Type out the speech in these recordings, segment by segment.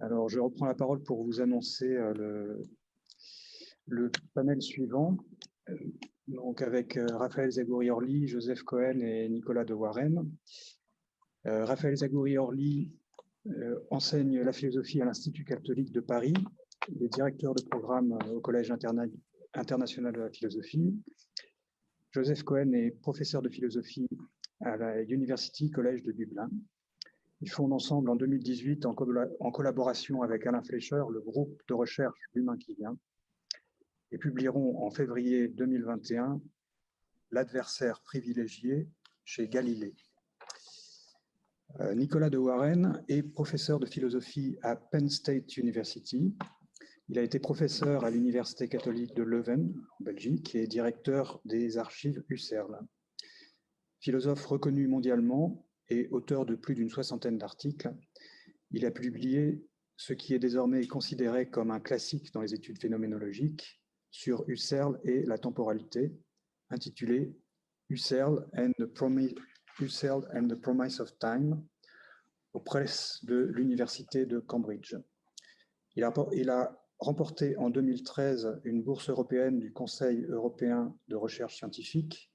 Alors, je reprends la parole pour vous annoncer le panel suivant, donc avec Raphaël Zagouri-Orly, Joseph Cohen et Nicolas de Warren. Raphaël Zagouri-Orly enseigne la philosophie à l'Institut catholique de Paris. Il est directeur de programme au Collège international de la philosophie. Joseph Cohen est professeur de philosophie à la University College de Dublin. Ils fondent ensemble en 2018, en collaboration avec Alain Fleischer, le groupe de recherche L'Humain qui vient, et publieront en février 2021 L'adversaire privilégié chez Galilée. Nicolas de Warren est professeur de philosophie à Penn State University. Il a été professeur à l'Université catholique de Leuven, en Belgique, et directeur des archives Husserl. Philosophe reconnu mondialement et auteur de plus d'une soixantaine d'articles, il a publié ce qui est désormais considéré comme un classique dans les études phénoménologiques sur Husserl et la temporalité, intitulé Husserl and the Promise of Time, aux presses de l'Université de Cambridge. Il a remporté en 2013 une bourse européenne du Conseil européen de recherche scientifique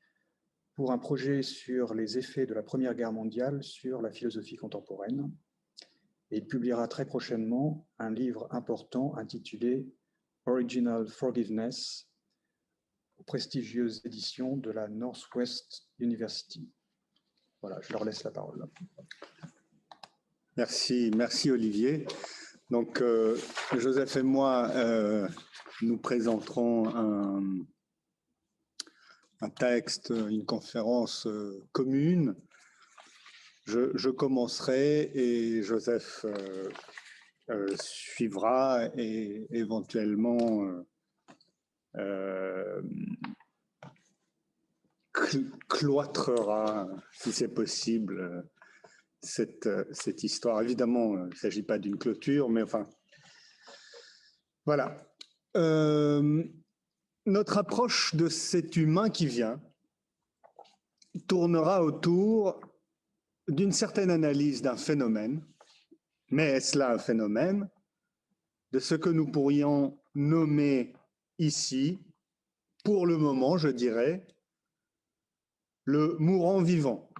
pour un projet sur les effets de la Première Guerre mondiale sur la philosophie contemporaine. Et il publiera très prochainement un livre important intitulé Original Forgiveness aux prestigieuses éditions de la Northwest University. Voilà, je leur laisse la parole. Merci Olivier. Donc, Joseph et moi, nous présenterons un texte, une conférence commune. Je commencerai et Joseph suivra et éventuellement cloîtrera, si c'est possible, cette histoire. Évidemment, il ne s'agit pas d'une clôture, mais enfin, voilà. Notre approche de cet humain qui vient tournera autour d'une certaine analyse d'un phénomène, mais est-ce là un phénomène, de ce que nous pourrions nommer ici, pour le moment, je dirais, le mourant vivant.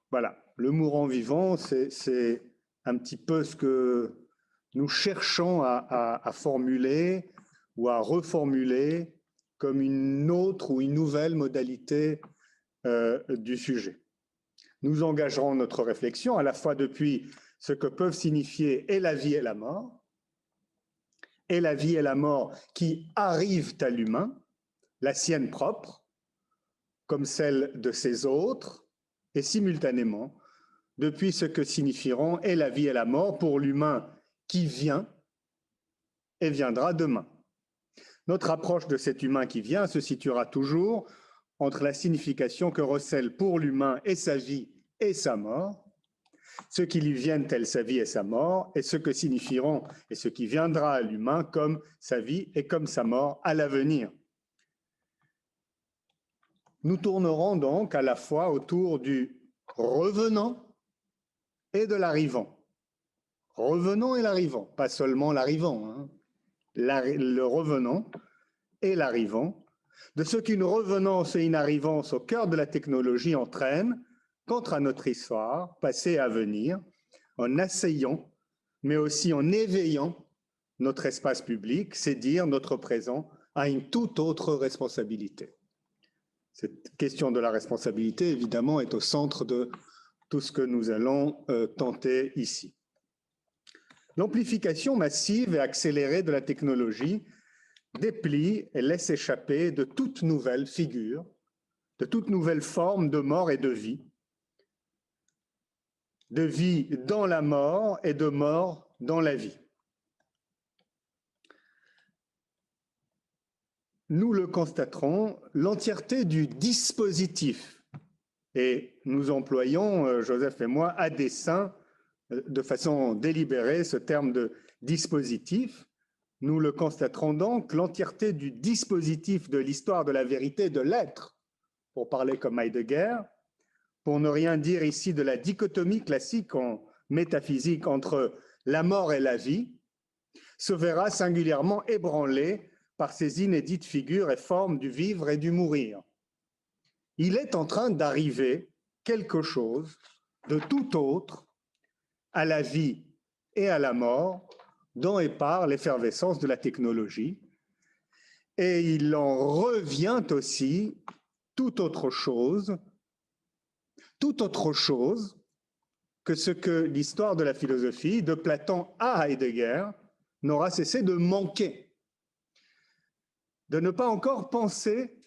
Voilà, le mourant vivant, c'est un petit peu ce que nous cherchons à formuler ou à reformuler comme une autre ou une nouvelle modalité du sujet. Nous engagerons notre réflexion à la fois depuis ce que peuvent signifier et la vie et la mort qui arrivent à l'humain, la sienne propre, comme celle de ses autres, et simultanément, depuis ce que signifieront et la vie et la mort pour l'humain qui vient et viendra demain. Notre approche de cet humain qui vient se situera toujours entre la signification que recèlent pour l'humain et sa vie et sa mort, ce qui lui viennent telle sa vie et sa mort, et ce que signifieront et ce qui viendra à l'humain comme sa vie et comme sa mort à l'avenir. Nous tournerons donc à la fois autour du revenant et de l'arrivant. Revenant et l'arrivant, pas seulement l'arrivant, hein. Le revenant et l'arrivant, de ce qu'une revenance et une arrivance au cœur de la technologie entraînent contre notre histoire, passée et à venir, en asseyant, mais aussi en éveillant notre espace public, c'est dire notre présent, à une toute autre responsabilité. Cette question de la responsabilité, évidemment, est au centre de tout ce que nous allons tenter ici. L'amplification massive et accélérée de la technologie déplie et laisse échapper de toutes nouvelles figures, de toutes nouvelles formes de mort et de vie dans la mort et de mort dans la vie. Nous le constaterons, l'entièreté du dispositif, et nous employons, Joseph et moi, à dessein, de façon délibérée, ce terme de dispositif. Nous le constaterons donc, l'entièreté du dispositif de l'histoire de la vérité de l'être, pour parler comme Heidegger, pour ne rien dire ici de la dichotomie classique en métaphysique entre la mort et la vie, se verra singulièrement ébranlé par ces inédites figures et formes du vivre et du mourir. Il est en train d'arriver quelque chose de tout autre à la vie et à la mort dont est part l'effervescence de la technologie. Et il en revient aussi tout autre chose que ce que l'histoire de la philosophie, de Platon à Heidegger, n'aura cessé de manquer. De ne pas encore penser,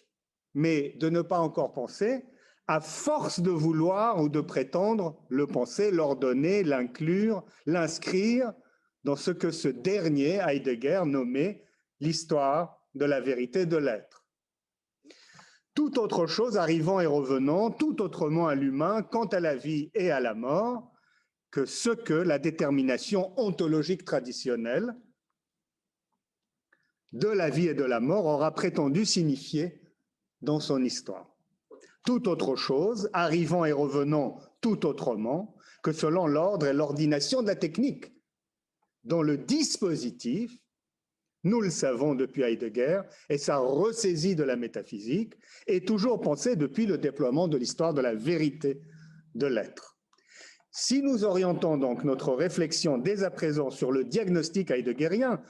mais de ne pas encore penser à force de vouloir ou de prétendre le penser, l'ordonner, l'inclure, l'inscrire dans ce que ce dernier, Heidegger, nommait l'histoire de la vérité de l'être. Tout autre chose arrivant et revenant, tout autrement à l'humain, quant à la vie et à la mort, que ce que la détermination ontologique traditionnelle de la vie et de la mort aura prétendu signifier dans son histoire. Tout autre chose, arrivant et revenant tout autrement, que selon l'ordre et l'ordination de la technique, dont le dispositif, nous le savons depuis Heidegger, et sa ressaisie de la métaphysique, est toujours pensé depuis le déploiement de l'histoire de la vérité de l'être. Si nous orientons donc notre réflexion dès à présent sur le diagnostic heideggerien,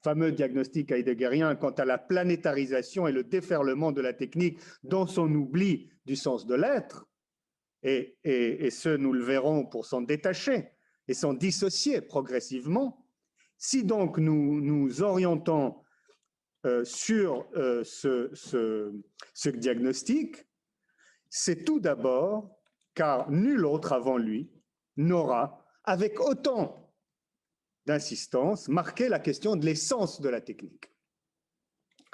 fameux diagnostic heideggerien quant à la planétarisation et le déferlement de la technique dans son oubli du sens de l'être, et ce, nous le verrons, pour s'en détacher et s'en dissocier progressivement, si donc nous nous orientons sur ce diagnostic, c'est tout d'abord car nul autre avant lui n'aura, avec autant d'insistance, marqué la question de l'essence de la technique.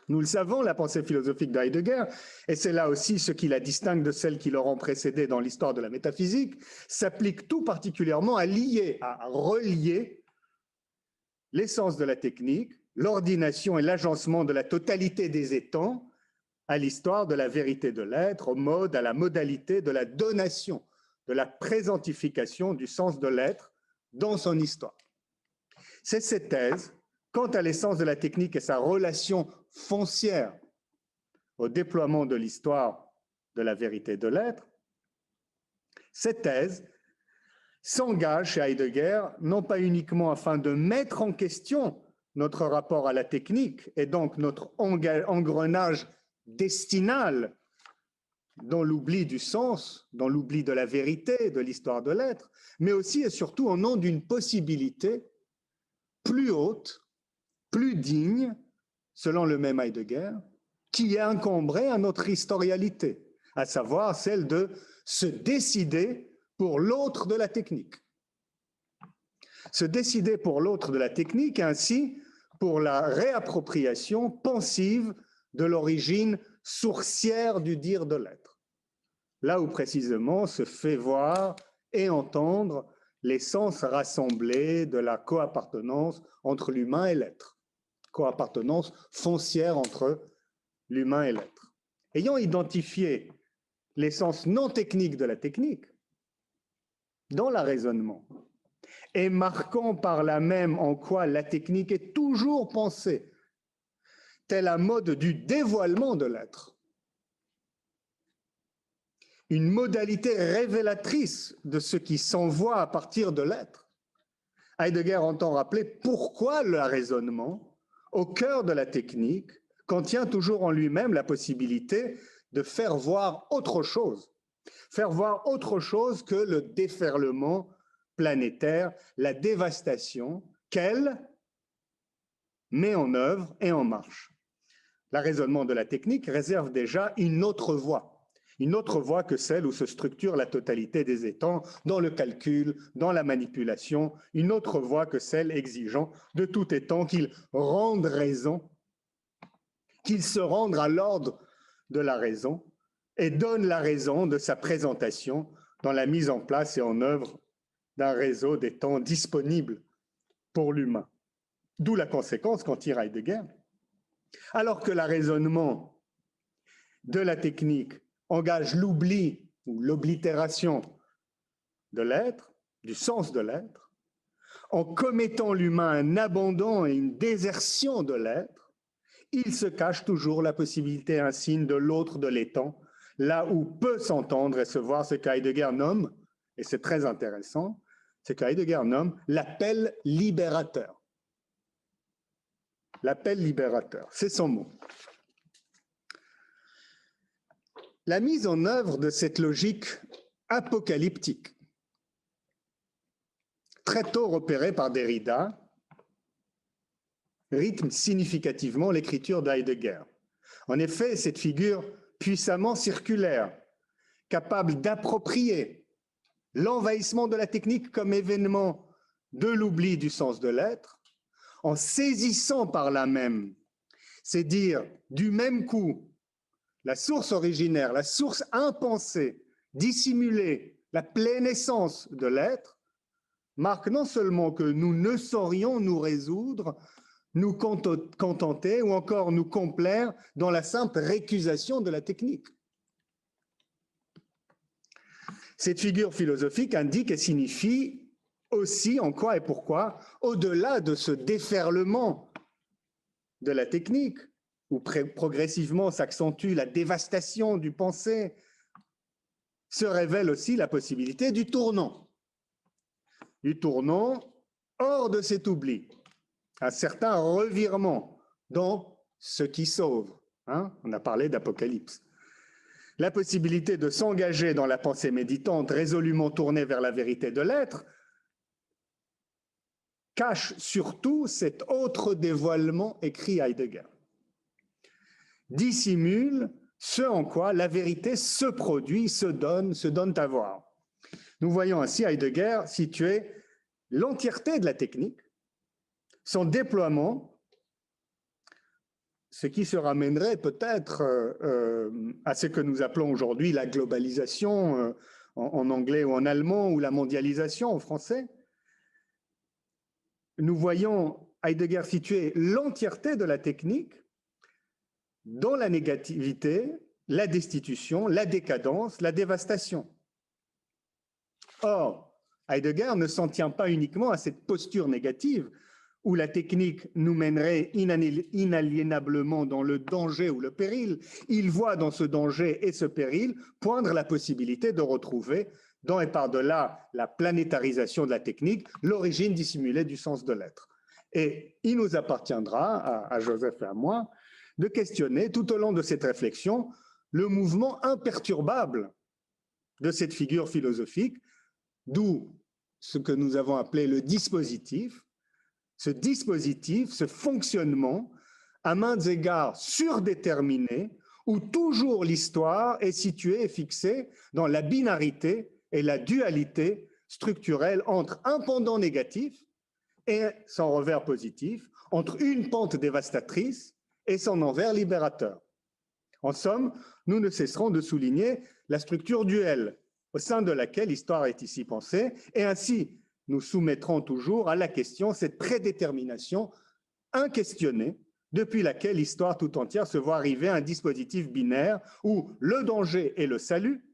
Nous le savons, la pensée philosophique de Heidegger, et c'est là aussi ce qui la distingue de celles qui l'auront précédée dans l'histoire de la métaphysique, s'applique tout particulièrement à relier l'essence de la technique, l'ordination et l'agencement de la totalité des étangs à l'histoire de la vérité de l'être, au mode, à la modalité de la donation, de la présentification du sens de l'être dans son histoire. C'est cette thèse, quant à l'essence de la technique et sa relation foncière au déploiement de l'histoire de la vérité de l'être, cette thèse s'engage chez Heidegger, non pas uniquement afin de mettre en question notre rapport à la technique et donc notre engrenage destinal dans l'oubli du sens, dans l'oubli de la vérité, de l'histoire de l'être, mais aussi et surtout au nom d'une possibilité plus haute, plus digne, selon le même Heidegger, qui est incombrée à notre historialité, à savoir celle de se décider pour l'autre de la technique. Se décider pour l'autre de la technique, ainsi pour la réappropriation pensive de l'origine sourcière du dire de l'être. Là où précisément se fait voir et entendre l'essence rassemblée de la coappartenance entre l'humain et l'être. Coappartenance foncière entre l'humain et l'être. Ayant identifié l'essence non technique de la technique, dans le raisonnement, et marquant par là même en quoi la technique est toujours pensée tel un mode du dévoilement de l'être, une modalité révélatrice de ce qui s'envoie à partir de l'être, Heidegger entend rappeler pourquoi le raisonnement, au cœur de la technique, contient toujours en lui-même la possibilité de faire voir autre chose que le déferlement planétaire, la dévastation qu'elle met en œuvre et en marche. Le raisonnement de la technique réserve déjà une autre voie que celle où se structure la totalité des étangs, dans le calcul, dans la manipulation, une autre voie que celle exigeant de tout étant qu'il rende raison, qu'il se rende à l'ordre de la raison et donne la raison de sa présentation dans la mise en place et en œuvre d'un réseau d'étangs disponibles pour l'humain. D'où la conséquence qu'en tire Heidegger. Alors que le raisonnement de la technique engage l'oubli ou l'oblitération de l'être, du sens de l'être, en commettant l'humain un abandon et une désertion de l'être, il se cache toujours la possibilité insigne de l'autre de l'étang, là où peut s'entendre et se voir ce qu'Heidegger nomme, et c'est très intéressant, c'est qu'Heidegger nomme l'appel libérateur. L'appel libérateur, c'est son mot. La mise en œuvre de cette logique apocalyptique, très tôt repérée par Derrida, rythme significativement l'écriture d'Heidegger. En effet, cette figure puissamment circulaire, capable d'approprier l'envahissement de la technique comme événement de l'oubli du sens de l'être, en saisissant par là même, c'est dire du même coup, la source originaire, la source impensée, dissimulée, la pleine essence de l'être, marque non seulement que nous ne saurions nous résoudre, nous contenter ou encore nous complaire dans la simple récusation de la technique. Cette figure philosophique indique et signifie aussi en quoi et pourquoi, au-delà de ce déferlement de la technique, où progressivement s'accentue la dévastation du pensée, se révèle aussi la possibilité du tournant hors de cet oubli, un certain revirement dans ce qui sauve. On a parlé d'apocalypse. La possibilité de s'engager dans la pensée méditante résolument tournée vers la vérité de l'être cache surtout cet autre dévoilement, écrit Heidegger. Dissimule ce en quoi la vérité se produit, se donne à voir. Nous voyons ainsi Heidegger situer l'entièreté de la technique, son déploiement, ce qui se ramènerait peut-être à ce que nous appelons aujourd'hui la globalisation en anglais ou en allemand, ou la mondialisation en français. Nous voyons Heidegger situer l'entièreté de la technique dans la négativité, la destitution, la décadence, la dévastation. Or, Heidegger ne s'en tient pas uniquement à cette posture négative où la technique nous mènerait inaliénablement dans le danger ou le péril. Il voit dans ce danger et ce péril poindre la possibilité de retrouver, dans et par-delà la planétarisation de la technique, l'origine dissimulée du sens de l'être. Et il nous appartiendra, à Joseph et à moi, de questionner tout au long de cette réflexion le mouvement imperturbable de cette figure philosophique, d'où ce que nous avons appelé le dispositif, ce fonctionnement à maints égards surdéterminé, où toujours l'histoire est située et fixée dans la binarité et la dualité structurelle entre un pendant négatif et son revers positif, entre une pente dévastatrice et son envers libérateur. En somme, nous ne cesserons de souligner la structure duelle au sein de laquelle l'histoire est ici pensée, et ainsi nous soumettrons toujours à la question cette prédétermination inquestionnée depuis laquelle l'histoire tout entière se voit arriver à un dispositif binaire où le danger et le salut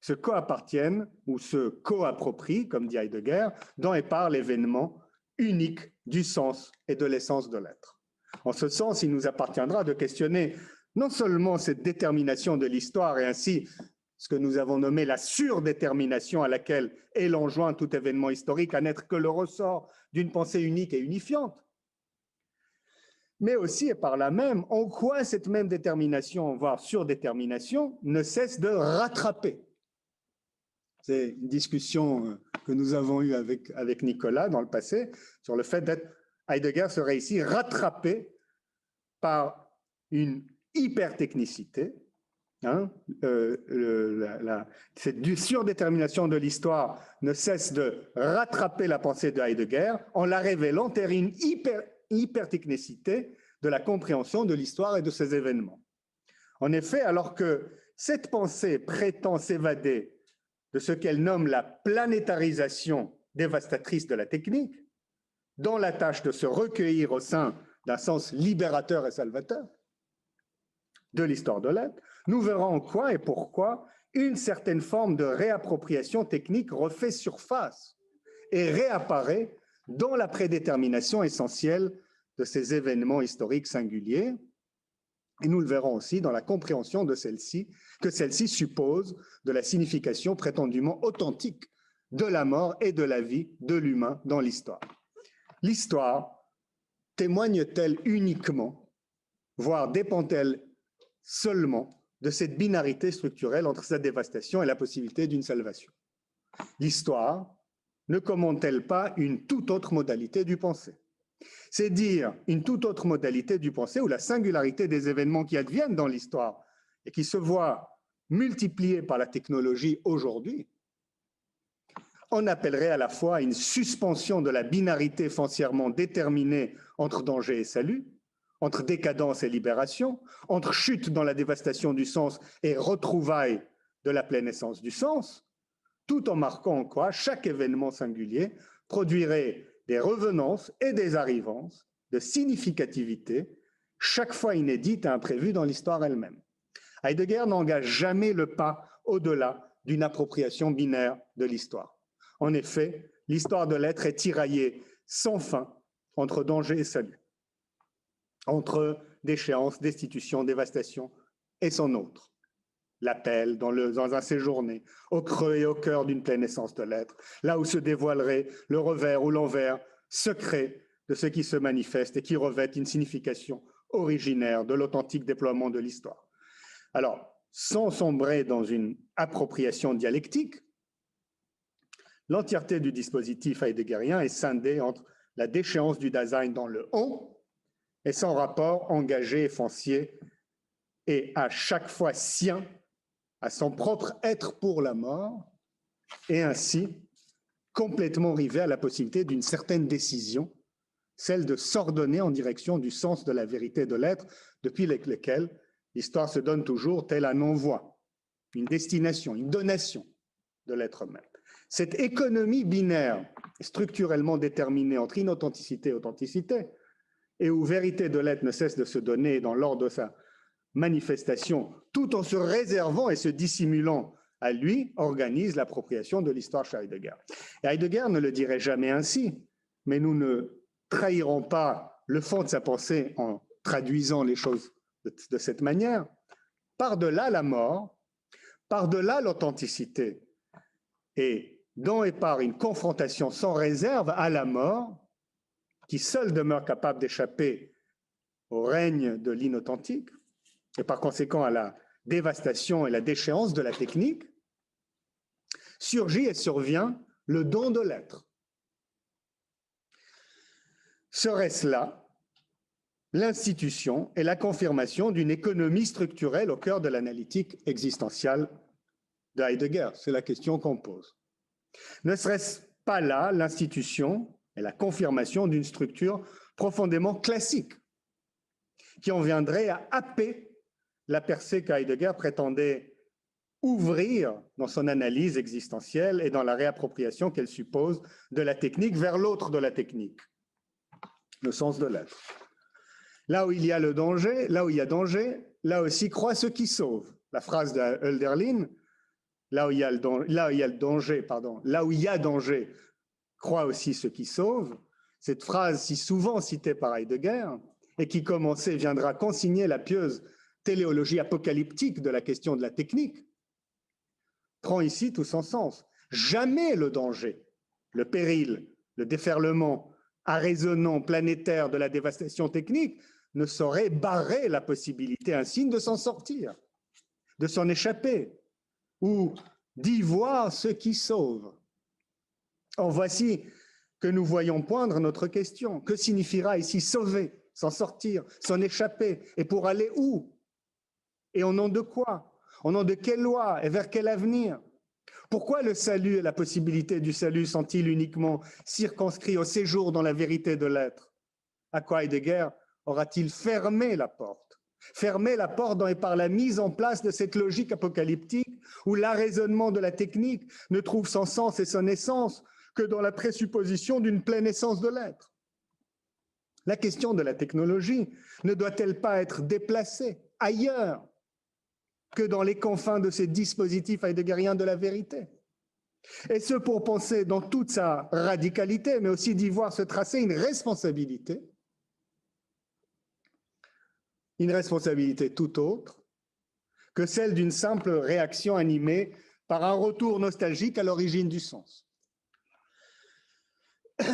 se coappartiennent ou se coapproprient, comme dit Heidegger, dans et par l'événement unique du sens et de l'essence de l'être. En ce sens, il nous appartiendra de questionner non seulement cette détermination de l'histoire et ainsi ce que nous avons nommé la surdétermination à laquelle est l'enjoint tout événement historique à n'être que le ressort d'une pensée unique et unifiante, mais aussi et par là même en quoi cette même détermination, voire surdétermination, ne cesse de rattraper. C'est une discussion que nous avons eue avec Nicolas dans le passé sur le fait d'être, Heidegger serait ici rattrapé par une hypertechnicité, cette surdétermination de l'histoire ne cesse de rattraper la pensée de Heidegger en la révélant telle une hypertechnicité de la compréhension de l'histoire et de ses événements. En effet, alors que cette pensée prétend s'évader de ce qu'elle nomme la planétarisation dévastatrice de la technique, dans la tâche de se recueillir au sein d'un sens libérateur et salvateur de l'histoire de l'être, nous verrons en quoi et pourquoi une certaine forme de réappropriation technique refait surface et réapparaît dans la prédétermination essentielle de ces événements historiques singuliers. Et nous le verrons aussi dans la compréhension de celle-ci, que celle-ci suppose de la signification prétendument authentique de la mort et de la vie de l'humain dans l'histoire. L'histoire témoigne-t-elle uniquement, voire dépend-elle seulement de cette binarité structurelle entre sa dévastation et la possibilité d'une salvation? L'histoire ne commande-t-elle pas une toute autre modalité du pensée? C'est dire une toute autre modalité du pensée où la singularité des événements qui adviennent dans l'histoire et qui se voient multipliés par la technologie aujourd'hui, on appellerait à la fois une suspension de la binarité foncièrement déterminée entre danger et salut, entre décadence et libération, entre chute dans la dévastation du sens et retrouvailles de la pleine essence du sens, tout en marquant en quoi chaque événement singulier produirait des revenances et des arrivances de significativité, chaque fois inédites et imprévues dans l'histoire elle-même. Heidegger n'engage jamais le pas au-delà d'une appropriation binaire de l'histoire. En effet, l'histoire de l'être est tiraillée sans fin entre danger et salut, entre déchéance, destitution, dévastation et son autre. L'appel dans un séjourné, au creux et au cœur d'une pleine essence de l'être, là où se dévoilerait le revers ou l'envers secret de ce qui se manifeste et qui revêt une signification originaire de l'authentique déploiement de l'histoire. Alors, sans sombrer dans une appropriation dialectique, l'entièreté du dispositif heideggerien est scindée entre la déchéance du Dasein dans le on et son rapport engagé et foncier et à chaque fois sien à son propre être pour la mort, et ainsi complètement rivé à la possibilité d'une certaine décision, celle de s'ordonner en direction du sens de la vérité de l'être, depuis lequel l'histoire se donne toujours tel un envoi, une destination, une donation de l'être même. Cette économie binaire, structurellement déterminée entre inauthenticité et authenticité, et où vérité de l'être ne cesse de se donner dans l'ordre de sa manifestation, tout en se réservant et se dissimulant à lui, organise l'appropriation de l'histoire chez Heidegger. Et Heidegger ne le dirait jamais ainsi, mais nous ne trahirons pas le fond de sa pensée en traduisant les choses de cette manière. Par-delà la mort, par-delà l'authenticité, et dans et par une confrontation sans réserve à la mort, qui seule demeure capable d'échapper au règne de l'inauthentique, et par conséquent à la dévastation et la déchéance de la technique, surgit et survient le don de l'être. Serait-ce là l'institution et la confirmation d'une économie structurelle au cœur de l'analytique existentielle de Heidegger? C'est la question qu'on pose. Ne serait-ce pas là l'institution et la confirmation d'une structure profondément classique qui en viendrait à happer la percée qu'Heidegger prétendait ouvrir dans son analyse existentielle et dans la réappropriation qu'elle suppose de la technique vers l'autre de la technique, le sens de l'être. Là où il y a le danger, là où il y a danger, là aussi croit ce qui sauve. La phrase de Hölderlin, là où il y a danger, croit aussi ce qui sauve. Cette phrase si souvent citée par Heidegger et qui, comme on sait, viendra consigner la pieuse téléologie apocalyptique de la question de la technique, prend ici tout son sens. Jamais le danger, le péril, le déferlement arraisonnant, planétaire de la dévastation technique ne saurait barrer la possibilité insigne de s'en sortir, de s'en échapper, ou d'y voir ce qui sauve. Or, voici que nous voyons poindre notre question. Que signifiera ici sauver, s'en sortir, s'en échapper, et pour aller où? Et au nom de quoi? Au nom de quelle loi et vers quel avenir? Pourquoi le salut et la possibilité du salut sont-ils uniquement circonscrits au séjour dans la vérité de l'être? À quoi Heidegger aura-t-il fermé la porte? Fermé la porte et par la mise en place de cette logique apocalyptique où l'arraisonnement de la technique ne trouve son sens et son essence que dans la présupposition d'une pleine essence de l'être. La question de la technologie ne doit-elle pas être déplacée ailleurs que dans les confins de ces dispositifs heideggeriens de la vérité? Et ce pour penser dans toute sa radicalité, mais aussi d'y voir se tracer une responsabilité tout autre que celle d'une simple réaction animée par un retour nostalgique à l'origine du sens.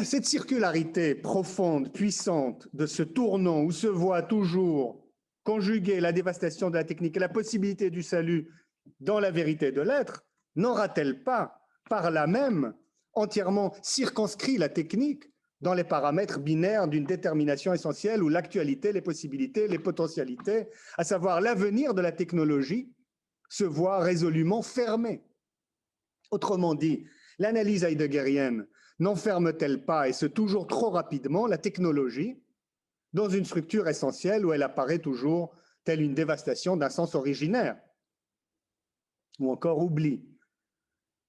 Cette circularité profonde, puissante de ce tournant où se voit toujours conjuguer la dévastation de la technique et la possibilité du salut dans la vérité de l'être, n'aura-t-elle pas, par là même, entièrement circonscrit la technique dans les paramètres binaires d'une détermination essentielle où l'actualité, les possibilités, les potentialités, à savoir l'avenir de la technologie, se voit résolument fermé? Autrement dit, l'analyse heideggerienne n'enferme-t-elle pas, et ce toujours trop rapidement, la technologie dans une structure essentielle où elle apparaît toujours telle une dévastation d'un sens originaire, ou encore oubli?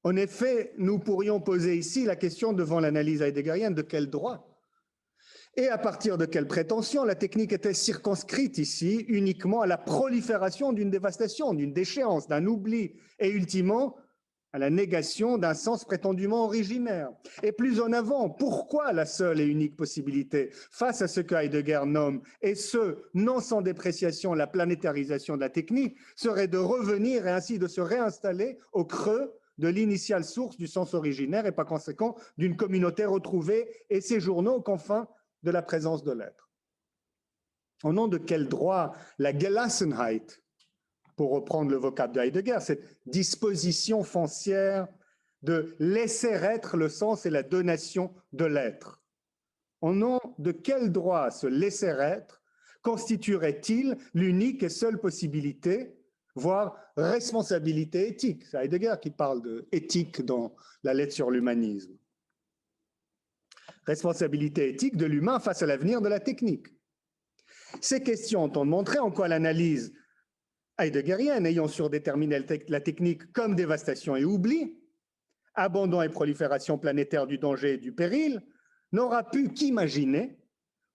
En effet, nous pourrions poser ici la question devant l'analyse heideggerienne: de quel droit et à partir de quelle prétention la technique était circonscrite ici uniquement à la prolifération d'une dévastation, d'une déchéance, d'un oubli, et ultimement à la négation d'un sens prétendument originaire? Et plus en avant, pourquoi la seule et unique possibilité face à ce que Heidegger nomme, et ce, non sans dépréciation, la planétarisation de la technique, serait de revenir et ainsi de se réinstaller au creux de l'initiale source du sens originaire et par conséquent d'une communauté retrouvée et séjournant aux confins de la présence de l'être? Au nom de quel droit la Gelassenheit, pour reprendre le vocable de Heidegger, cette disposition foncière de laisser être le sens et la donation de l'être, au nom de quel droit ce laisser être constituerait-il l'unique et seule possibilité, voire responsabilité éthique? C'est Heidegger qui parle d'éthique dans la lettre sur l'humanisme. Responsabilité éthique de l'humain face à l'avenir de la technique. Ces questions ont montré en quoi l'analyse heideggerienne, ayant surdéterminé la technique comme dévastation et oubli, abandon et prolifération planétaire du danger et du péril, n'aura pu qu'imaginer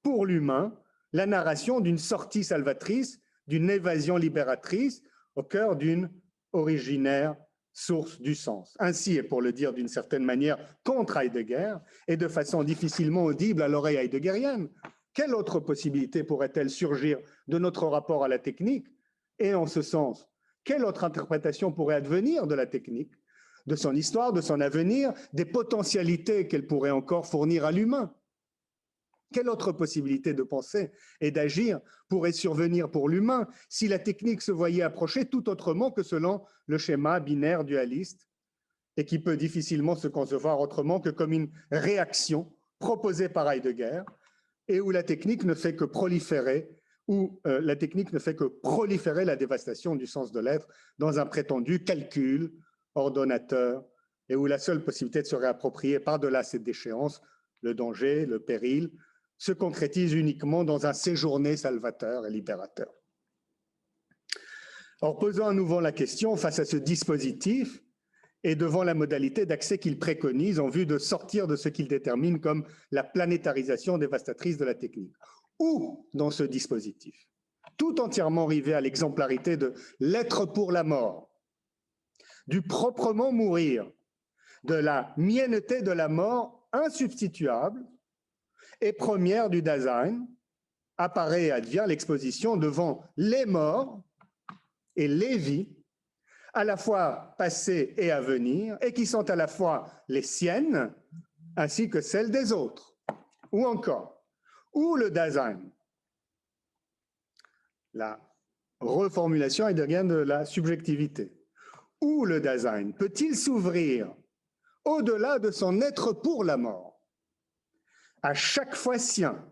pour l'humain la narration d'une sortie salvatrice, d'une évasion libératrice au cœur d'une originaire source du sens. Ainsi, et pour le dire d'une certaine manière contre Heidegger, et de façon difficilement audible à l'oreille heideggerienne, quelle autre possibilité pourrait-elle surgir de notre rapport à la technique? Et en ce sens, quelle autre interprétation pourrait advenir de la technique, de son histoire, de son avenir, des potentialités qu'elle pourrait encore fournir à l'humain? Quelle autre possibilité de penser et d'agir pourrait survenir pour l'humain si la technique se voyait approcher tout autrement que selon le schéma binaire dualiste et qui peut difficilement se concevoir autrement que comme une réaction proposée par Heidegger et où la technique ne fait que proliférer la dévastation du sens de l'être dans un prétendu calcul ordonnateur et où la seule possibilité de se réapproprier par-delà cette déchéance, le danger, le péril, se concrétise uniquement dans un séjourné salvateur et libérateur. Or, posant à nouveau la question face à ce dispositif et devant la modalité d'accès qu'il préconise en vue de sortir de ce qu'il détermine comme la planétarisation dévastatrice de la technique, où dans ce dispositif, tout entièrement rivé à l'exemplarité de l'être pour la mort, du proprement mourir, de la mienneté de la mort insubstituable et première du Dasein, apparaît et advient l'exposition devant les morts et les vies, à la fois passées et à venir, et qui sont à la fois les siennes ainsi que celles des autres. Ou encore, où le Dasein, la reformulation heideggerienne de la subjectivité, où le Dasein peut-il s'ouvrir au-delà de son être pour la mort, à chaque fois sien,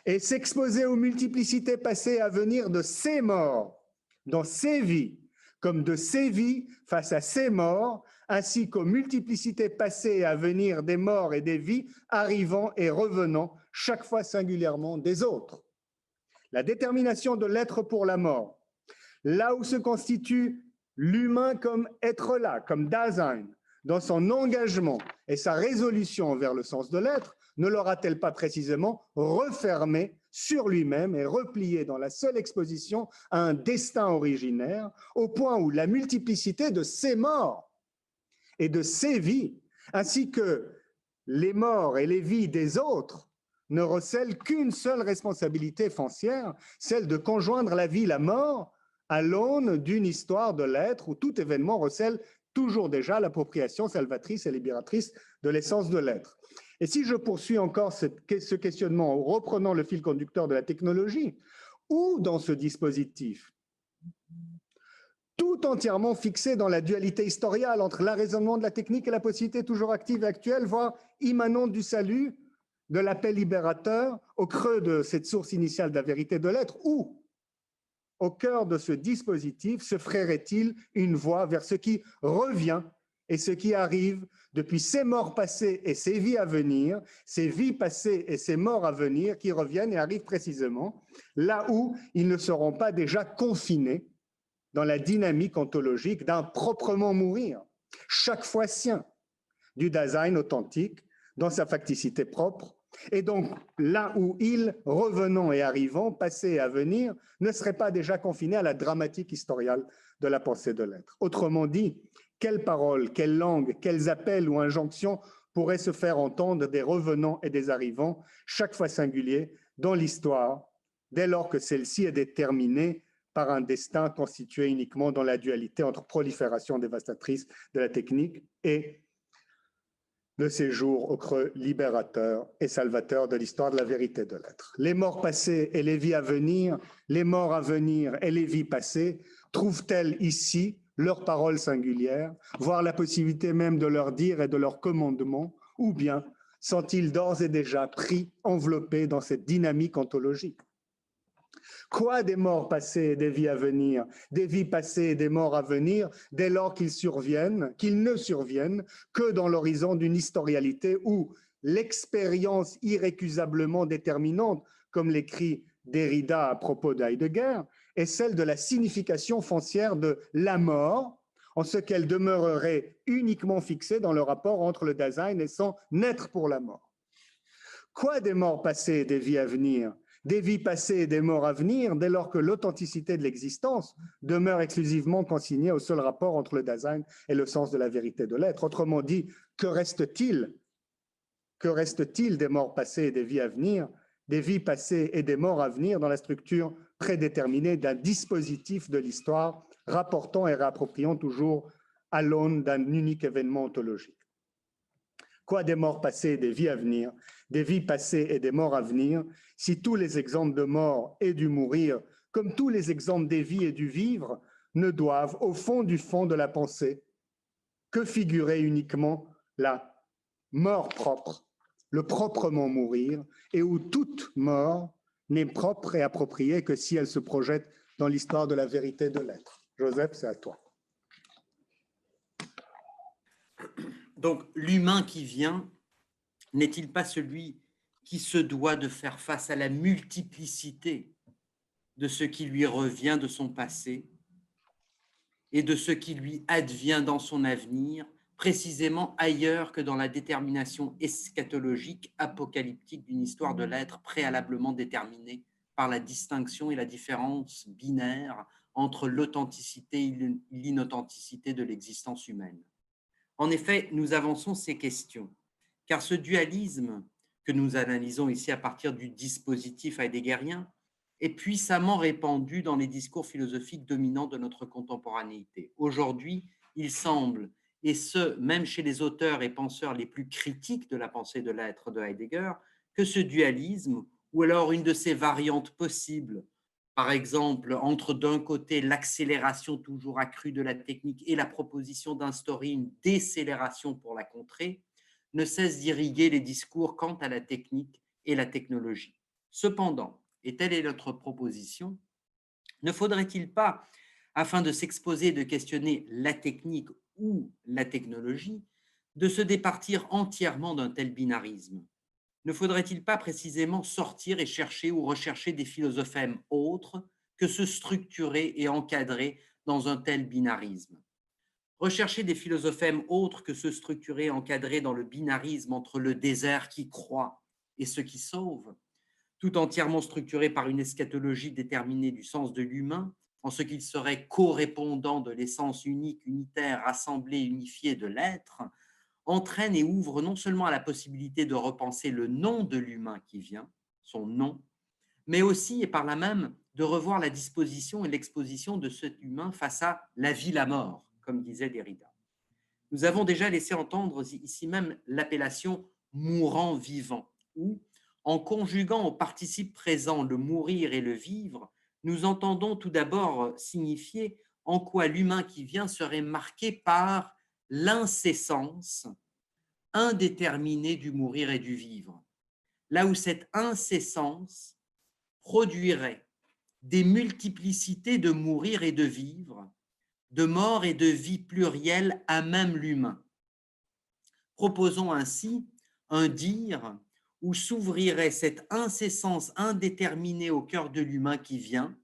et s'exposer aux multiplicités passées et à venir de ses morts dans ses vies, comme de ses vies face à ses morts, ainsi qu'aux multiplicités passées et à venir des morts et des vies arrivant et revenant, chaque fois singulièrement des autres. La détermination de l'être pour la mort, là où se constitue l'humain comme être là, comme Dasein, dans son engagement et sa résolution envers le sens de l'être, ne l'aura-t-elle pas précisément refermé sur lui-même et replié dans la seule exposition à un destin originaire, au point où la multiplicité de ses morts et de ses vies, ainsi que les morts et les vies des autres, ne recèlent qu'une seule responsabilité foncière, celle de conjoindre la vie et la mort à l'aune d'une histoire de l'être où tout événement recèle toujours déjà l'appropriation salvatrice et libératrice de l'essence de l'être. Et si je poursuis encore ce questionnement en reprenant le fil conducteur de la technologie, où dans ce dispositif, tout entièrement fixé dans la dualité historiale entre l'arraisonnement de la technique et la possibilité toujours active et actuelle, voire immanente du salut, de l'appel libérateur, au creux de cette source initiale de la vérité de l'être, où, au cœur de ce dispositif, se ferait-il une voie vers ce qui revient et ce qui arrive depuis ces morts passées et ces vies à venir, ces vies passées et ces morts à venir qui reviennent et arrivent précisément là où ils ne seront pas déjà confinés dans la dynamique ontologique d'un proprement mourir, chaque fois sien, du Dasein authentique, dans sa facticité propre, et donc là où ils, revenant et arrivant, passés et à venir, ne seraient pas déjà confinés à la dramatique historiale de la pensée de l'être. Autrement dit, quelles paroles, quelles langues, quels appels ou injonctions pourraient se faire entendre des revenants et des arrivants, chaque fois singuliers, dans l'histoire, dès lors que celle-ci est déterminée par un destin constitué uniquement dans la dualité entre prolifération dévastatrice de la technique et le séjour au creux libérateur et salvateur de l'histoire de la vérité de l'être. Les morts passées et les vies à venir, les morts à venir et les vies passées, trouvent-elles ici leurs paroles singulières, voire la possibilité même de leur dire et de leur commandement, ou bien sont-ils d'ores et déjà pris, enveloppés dans cette dynamique ontologique? Quoi des morts passées et des vies à venir, des vies passées et des morts à venir, dès lors qu'ils ne surviennent que dans l'horizon d'une historialité où l'expérience irrécusablement déterminante, comme l'écrit Derrida à propos d'Heidegger, est celle de la signification foncière de la mort, en ce qu'elle demeurerait uniquement fixée dans le rapport entre le Dasein et son naître pour la mort. Quoi des morts passées et des vies à venir, des vies passées et des morts à venir, dès lors que l'authenticité de l'existence demeure exclusivement consignée au seul rapport entre le Dasein et le sens de la vérité de l'être? Autrement dit, que reste-t-il des morts passées et des vies à venir, des vies passées et des morts à venir dans la structure prédéterminée d'un dispositif de l'histoire, rapportant et réappropriant toujours à l'aune d'un unique événement ontologique? Quoi des morts passées et des vies à venir, des vies passées et des morts à venir, si tous les exemples de mort et du mourir, comme tous les exemples des vies et du vivre, ne doivent, au fond du fond de la pensée, que figurer uniquement la mort propre, le proprement mourir, et où toute mort n'est propre et appropriée que si elle se projette dans l'histoire de la vérité de l'être. Joseph, c'est à toi. Donc, l'humain qui vient n'est-il pas celui qui se doit de faire face à la multiplicité de ce qui lui revient de son passé et de ce qui lui advient dans son avenir, précisément ailleurs que dans la détermination eschatologique apocalyptique d'une histoire de l'être préalablement déterminée par la distinction et la différence binaire entre l'authenticité et l'inauthenticité de l'existence humaine. En effet, nous avançons ces questions, car ce dualisme que nous analysons ici à partir du dispositif heideggerien est puissamment répandu dans les discours philosophiques dominants de notre contemporanéité. Aujourd'hui, il semble, et ce, même chez les auteurs et penseurs les plus critiques de la pensée de l'être de Heidegger, que ce dualisme, ou alors une de ses variantes possibles, par exemple, entre d'un côté l'accélération toujours accrue de la technique et la proposition d'instaurer une décélération pour la contrer, ne cesse d'irriguer les discours quant à la technique et la technologie. Cependant, et telle est notre proposition, ne faudrait-il pas, afin de s'exposer et de questionner la technique ou la technologie, de se départir entièrement d'un tel binarisme? Ne faudrait-il pas précisément sortir et chercher ou rechercher des philosophèmes autres que se structurer et encadrer dans un tel binarisme? Rechercher des philosophèmes autres que se structurer et encadrer dans le binarisme entre le désert qui croît et ce qui sauve, tout entièrement structuré par une eschatologie déterminée du sens de l'humain, en ce qu'il serait correspondant de l'essence unique, unitaire, rassemblée, unifiée de l'être, entraîne et ouvre non seulement à la possibilité de repenser le nom de l'humain qui vient, son nom, mais aussi et par là même de revoir la disposition et l'exposition de cet humain face à la vie, la mort, comme disait Derrida. Nous avons déjà laissé entendre ici même l'appellation mourant vivant, où, en conjuguant au participe présent le mourir et le vivre, nous entendons tout d'abord signifier en quoi l'humain qui vient serait marqué par l'incessance indéterminée du mourir et du vivre, là où cette incessance produirait des multiplicités de mourir et de vivre, de mort et de vie plurielle à même l'humain. Proposons ainsi un dire où s'ouvrirait cette incessance indéterminée au cœur de l'humain qui vient,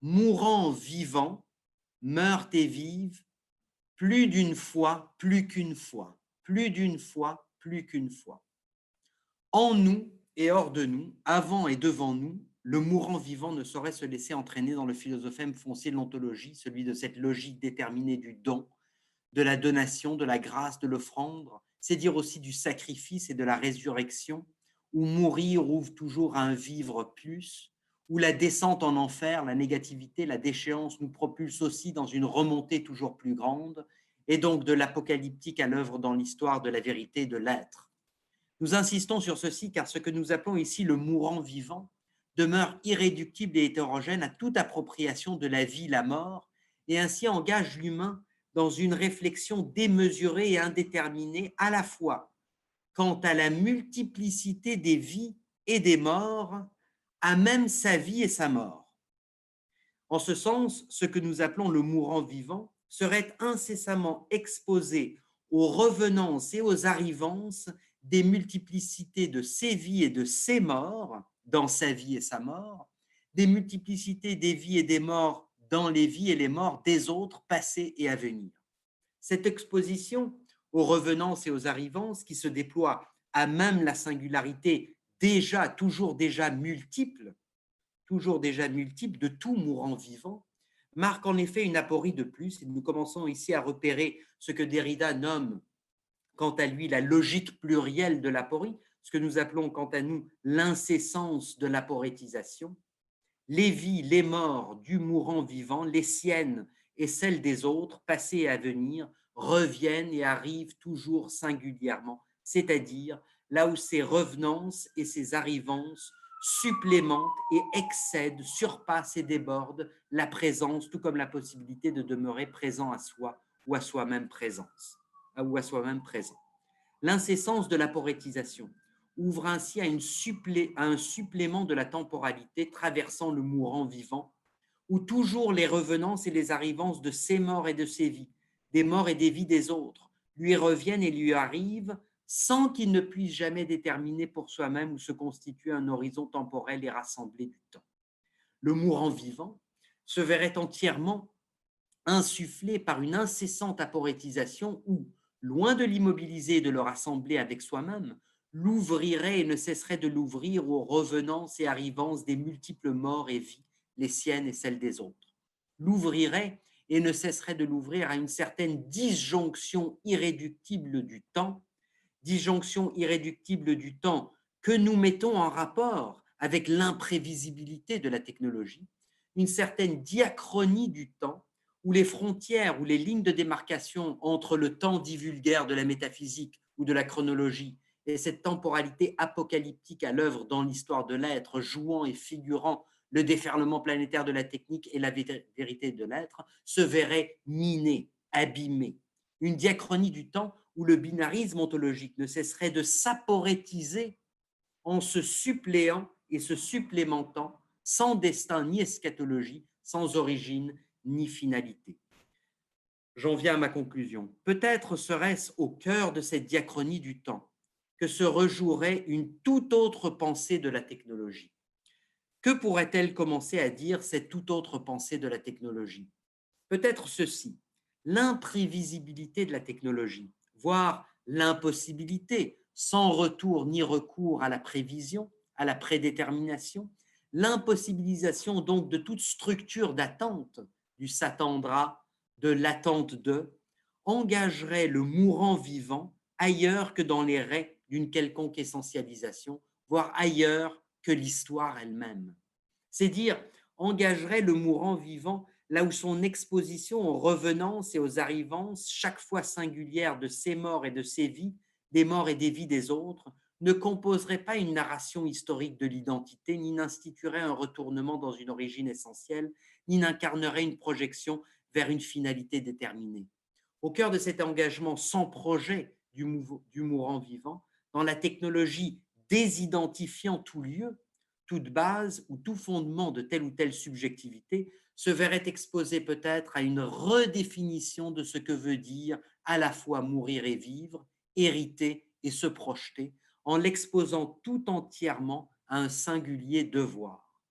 mourant vivant, meurt et vive, plus d'une fois, plus qu'une fois, plus d'une fois, plus qu'une fois. En nous et hors de nous, avant et devant nous, le mourant vivant ne saurait se laisser entraîner dans le philosophème foncier de l'ontologie, celui de cette logique déterminée du don, de la donation, de la grâce, de l'offrande, c'est dire aussi du sacrifice et de la résurrection, où mourir ouvre toujours à un vivre plus, où la descente en enfer, la négativité, la déchéance nous propulse aussi dans une remontée toujours plus grande, et donc de l'apocalyptique à l'œuvre dans l'histoire de la vérité de l'être. Nous insistons sur ceci car ce que nous appelons ici le mourant vivant demeure irréductible et hétérogène à toute appropriation de la vie, la mort, et ainsi engage l'humain dans une réflexion démesurée et indéterminée à la fois quant à la multiplicité des vies et des morts, à même sa vie et sa mort. En ce sens, ce que nous appelons le mourant vivant serait incessamment exposé aux revenances et aux arrivances des multiplicités de ses vies et de ses morts, dans sa vie et sa mort, des multiplicités des vies et des morts dans les vies et les morts des autres, passés et à venir. Cette exposition aux revenances et aux arrivances qui se déploie à même la singularité toujours déjà multiple de tout mourant vivant, marque en effet une aporie de plus, et nous commençons ici à repérer ce que Derrida nomme, quant à lui, la logique plurielle de l'aporie, ce que nous appelons quant à nous l'incessance de l'aporétisation. Les vies, les morts du mourant vivant, les siennes et celles des autres, passées et à venir, reviennent et arrivent toujours singulièrement, c'est-à-dire là où ces revenances et ces arrivances supplémentent et excèdent, surpassent et débordent la présence, tout comme la possibilité de demeurer présent à soi ou à soi-même présent. L'incessance de la porétisation ouvre ainsi à un supplément de la temporalité traversant le mourant vivant, où toujours les revenances et les arrivances de ses morts et de ses vies, des morts et des vies des autres, lui reviennent et lui arrivent sans qu'il ne puisse jamais déterminer pour soi-même où se constitue un horizon temporel et rassemblé du temps. Le mourant vivant se verrait entièrement insufflé par une incessante aporétisation où, loin de l'immobiliser et de le rassembler avec soi-même, l'ouvrirait et ne cesserait de l'ouvrir aux revenances et arrivances des multiples morts et vies, les siennes et celles des autres. L'ouvrirait et ne cesserait de l'ouvrir à une certaine disjonction irréductible du temps que nous mettons en rapport avec l'imprévisibilité de la technologie, une certaine diachronie du temps où les frontières ou les lignes de démarcation entre le temps dit vulgaire de la métaphysique ou de la chronologie et cette temporalité apocalyptique à l'œuvre dans l'histoire de l'être, jouant et figurant le déferlement planétaire de la technique et la vérité de l'être, se verraient minés, abîmés. Une diachronie du temps où le binarisme ontologique ne cesserait de s'aporétiser en se suppléant et se supplémentant, sans destin ni eschatologie, sans origine ni finalité. J'en viens à ma conclusion. Peut-être serait-ce au cœur de cette diachronie du temps que se rejouerait une toute autre pensée de la technologie. Que pourrait-elle commencer à dire cette toute autre pensée de la technologie? Peut-être ceci: l'imprévisibilité de la technologie, voire l'impossibilité, sans retour ni recours à la prévision, à la prédétermination, l'impossibilisation donc de toute structure d'attente, du s'attendra, de l'attente de, engagerait le mourant vivant ailleurs que dans les raies d'une quelconque essentialisation, voire ailleurs que l'histoire elle-même. C'est dire, engagerait le mourant vivant là où son exposition aux revenances et aux arrivances, chaque fois singulières de ses morts et de ses vies, des morts et des vies des autres, ne composerait pas une narration historique de l'identité, ni n'instituerait un retournement dans une origine essentielle, ni n'incarnerait une projection vers une finalité déterminée. Au cœur de cet engagement sans projet du mourant vivant, dans la technologie désidentifiant tout lieu, toute base ou tout fondement de telle ou telle subjectivité, se verrait exposé peut-être à une redéfinition de ce que veut dire à la fois mourir et vivre, hériter et se projeter, en l'exposant tout entièrement à un singulier devoir,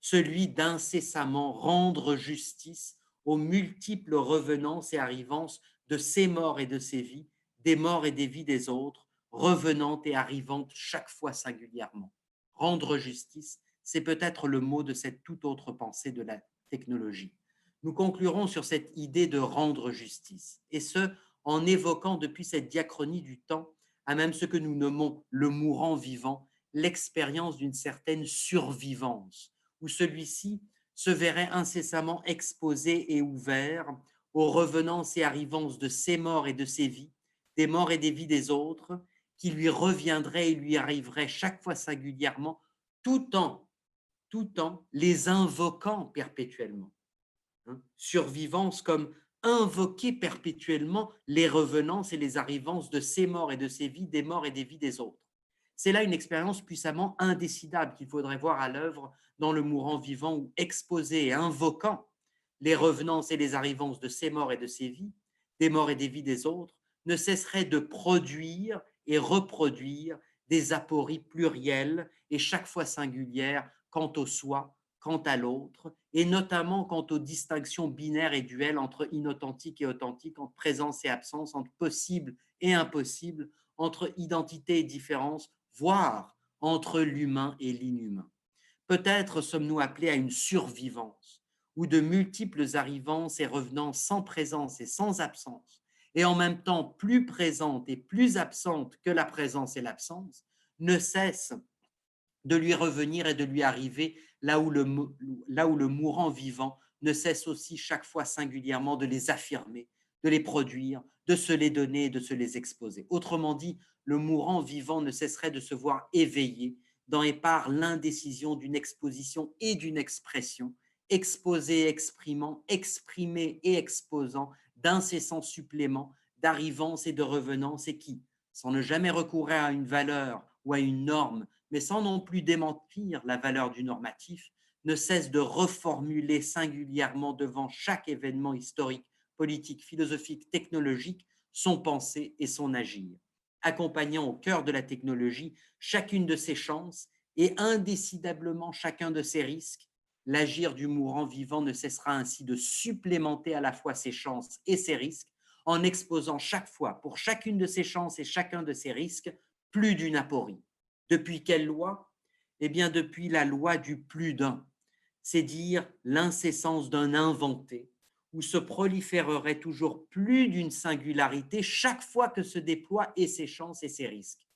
celui d'incessamment rendre justice aux multiples revenances et arrivances de ses morts et de ses vies, des morts et des vies des autres, revenantes et arrivantes chaque fois singulièrement. Rendre justice, c'est peut-être le mot de cette toute autre pensée de la technologie. Nous conclurons sur cette idée de rendre justice, et ce, en évoquant depuis cette diachronie du temps à même ce que nous nommons le mourant vivant, l'expérience d'une certaine survivance, où celui-ci se verrait incessamment exposé et ouvert aux revenances et arrivances de ses morts et de ses vies, des morts et des vies des autres, qui lui reviendraient et lui arriveraient chaque fois singulièrement, tout en les invoquant perpétuellement. Survivance comme invoquer perpétuellement les revenances et les arrivances de ses morts et de ses vies, des morts et des vies des autres. C'est là une expérience puissamment indécidable qu'il faudrait voir à l'œuvre dans le mourant vivant où exposé et invoquant les revenances et les arrivances de ses morts et de ses vies, des morts et des vies des autres, ne cesserait de produire et reproduire des apories plurielles et chaque fois singulières quant au soi, quant à l'autre, et notamment quant aux distinctions binaires et duelles entre inauthentique et authentique, entre présence et absence, entre possible et impossible, entre identité et différence, voire entre l'humain et l'inhumain. Peut-être sommes-nous appelés à une survivance, où de multiples arrivances et revenances sans présence et sans absence, et en même temps plus présentes et plus absentes que la présence et l'absence, ne cessent de lui revenir et de lui arriver là où le mourant vivant ne cesse aussi chaque fois singulièrement de les affirmer, de les produire, de se les donner et de se les exposer. Autrement dit, le mourant vivant ne cesserait de se voir éveillé dans et par l'indécision d'une exposition et d'une expression, exposé, exprimant, exprimé et exposant d'incessants suppléments, d'arrivances et de revenances, et qui, sans ne jamais recourir à une valeur ou à une norme, mais sans non plus démentir la valeur du normatif, ne cesse de reformuler singulièrement devant chaque événement historique, politique, philosophique, technologique, son pensée et son agir, accompagnant au cœur de la technologie chacune de ses chances et indécidablement chacun de ses risques. L'agir du mourant vivant ne cessera ainsi de supplémenter à la fois ses chances et ses risques, en exposant chaque fois, pour chacune de ses chances et chacun de ses risques, plus d'une aporie. Depuis quelle loi? Eh bien, depuis la loi du plus d'un, c'est dire l'incessance d'un inventé, où se proliférerait toujours plus d'une singularité chaque fois que se déploient et ses chances et ses risques.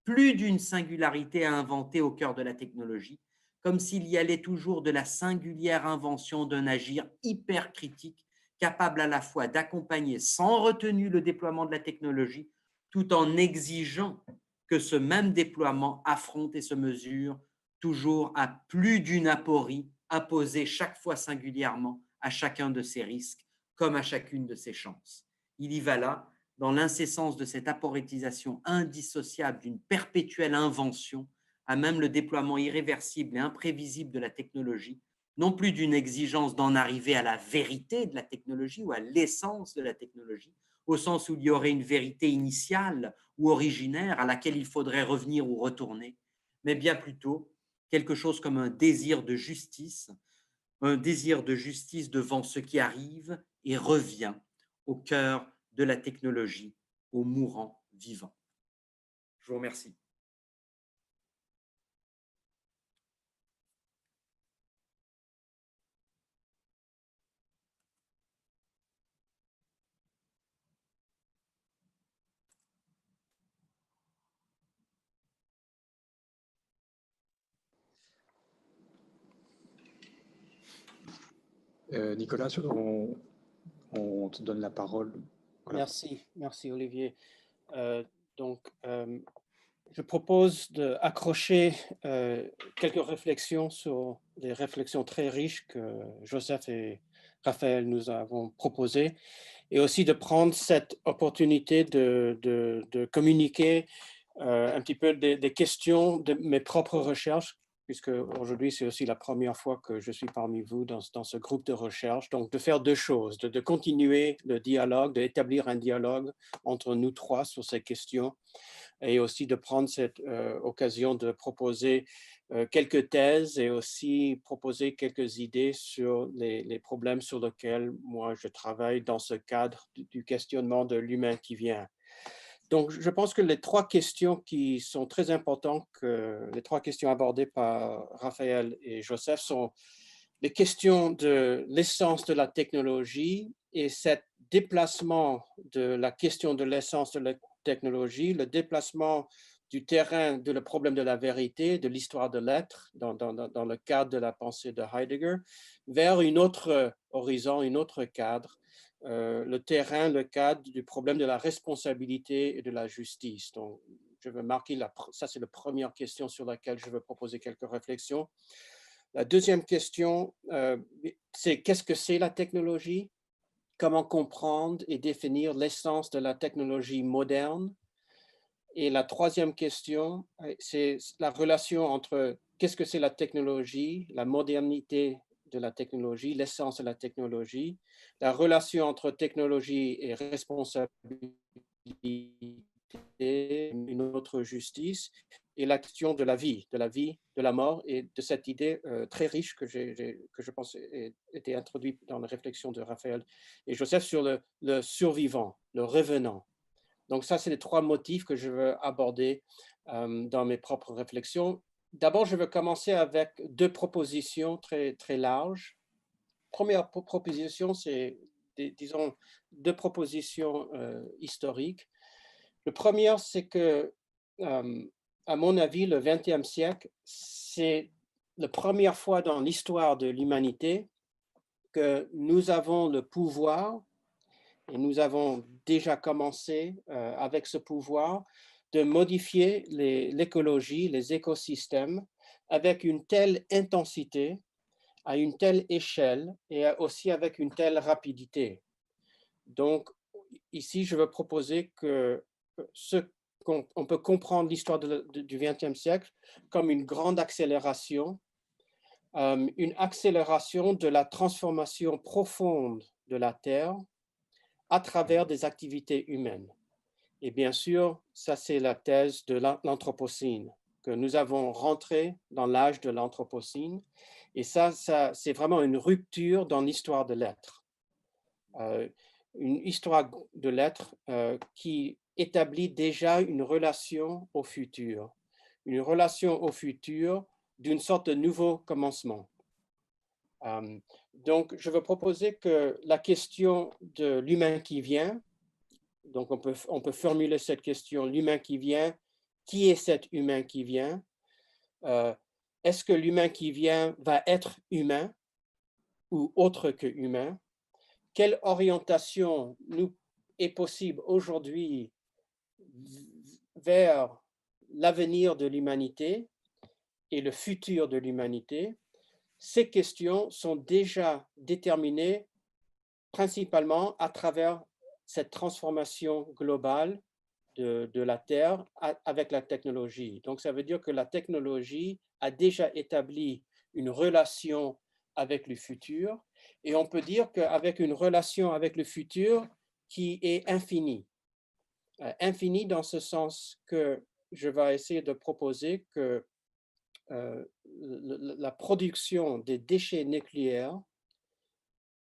Plus d'une singularité à inventer au cœur de la technologie, comme s'il y allait toujours de la singulière invention d'un agir hypercritique, capable à la fois d'accompagner sans retenue le déploiement de la technologie, tout en exigeant que ce même déploiement affronte et se mesure toujours à plus d'une aporie apposée chaque fois singulièrement à chacun de ses risques comme à chacune de ses chances. Il y va là, dans l'incessance de cette aporétisation indissociable d'une perpétuelle invention, à même le déploiement irréversible et imprévisible de la technologie, non plus d'une exigence d'en arriver à la vérité de la technologie ou à l'essence de la technologie, au sens où il y aurait une vérité initiale ou originaire à laquelle il faudrait revenir ou retourner, mais bien plutôt quelque chose comme un désir de justice devant ce qui arrive et revient au cœur de la technologie, au mourant vivant. Je vous remercie. Nicolas, on te donne la parole. Voilà. Merci Olivier. Donc, je propose d'accrocher quelques réflexions sur des réflexions très riches que Joseph et Raphaël nous avons proposées, et aussi de prendre cette opportunité de communiquer un petit peu des questions de mes propres recherches, puisque aujourd'hui c'est aussi la première fois que je suis parmi vous dans ce groupe de recherche. Donc de faire deux choses, de continuer le dialogue, d'établir un dialogue entre nous trois sur ces questions, et aussi de prendre cette occasion de proposer quelques thèses et aussi proposer quelques idées sur les problèmes sur lesquels moi je travaille dans ce cadre du questionnement de l'humain qui vient. Donc, je pense que les trois questions qui sont très importantes, les trois questions abordées par Raphaël et Joseph sont les questions de l'essence de la technologie et cet déplacement de la question de l'essence de la technologie, le déplacement du terrain de le problème de la vérité, de l'histoire de l'être, dans le cadre de la pensée de Heidegger, vers une autre horizon, un autre cadre, le terrain, le cadre du problème de la responsabilité et de la justice. Donc, je veux marquer, ça c'est la première question sur laquelle je veux proposer quelques réflexions. La deuxième question, c'est qu'est-ce que c'est la technologie? Comment comprendre et définir l'essence de la technologie moderne? Et la troisième question, c'est la relation entre qu'est-ce que c'est la technologie, la modernité de la technologie, l'essence de la technologie, la relation entre technologie et responsabilité, une autre justice, et la question de la vie, de la mort, et de cette idée très riche que je pense a été introduite dans la réflexion de Raphaël et Joseph sur le survivant, le revenant. Donc ça, c'est les trois motifs que je veux aborder dans mes propres réflexions. D'abord, je veux commencer avec deux propositions très, très larges. Première proposition, c'est, disons, deux propositions historiques. Le premier, c'est que, à mon avis, le XXe siècle, c'est la première fois dans l'histoire de l'humanité que nous avons le pouvoir, et nous avons déjà commencé avec ce pouvoir, de modifier l'écologie, les écosystèmes, avec une telle intensité, à une telle échelle et aussi avec une telle rapidité. Donc, ici, je veux proposer que on peut comprendre l'histoire du XXe siècle comme une grande accélération, une accélération de la transformation profonde de la Terre à travers des activités humaines. Et bien sûr, ça c'est la thèse de l'Anthropocène, que nous avons rentré dans l'âge de l'Anthropocène, et ça c'est vraiment une rupture dans l'histoire de l'être. Une histoire de l'être qui établit déjà une relation au futur d'une sorte de nouveau commencement. Donc, je veux proposer que la question de l'humain qui vient, donc on peut formuler cette question, l'humain qui vient, qui est cet humain qui vient? Est-ce que l'humain qui vient va être humain ou autre que humain? Quelle orientation nous est possible aujourd'hui vers l'avenir de l'humanité et le futur de l'humanité? Ces questions sont déjà déterminées principalement à travers cette transformation globale de la Terre avec la technologie. Donc, ça veut dire que la technologie a déjà établi une relation avec le futur, et on peut dire qu'avec une relation avec le futur qui est infinie. Infinie dans ce sens que je vais essayer de proposer que la production des déchets nucléaires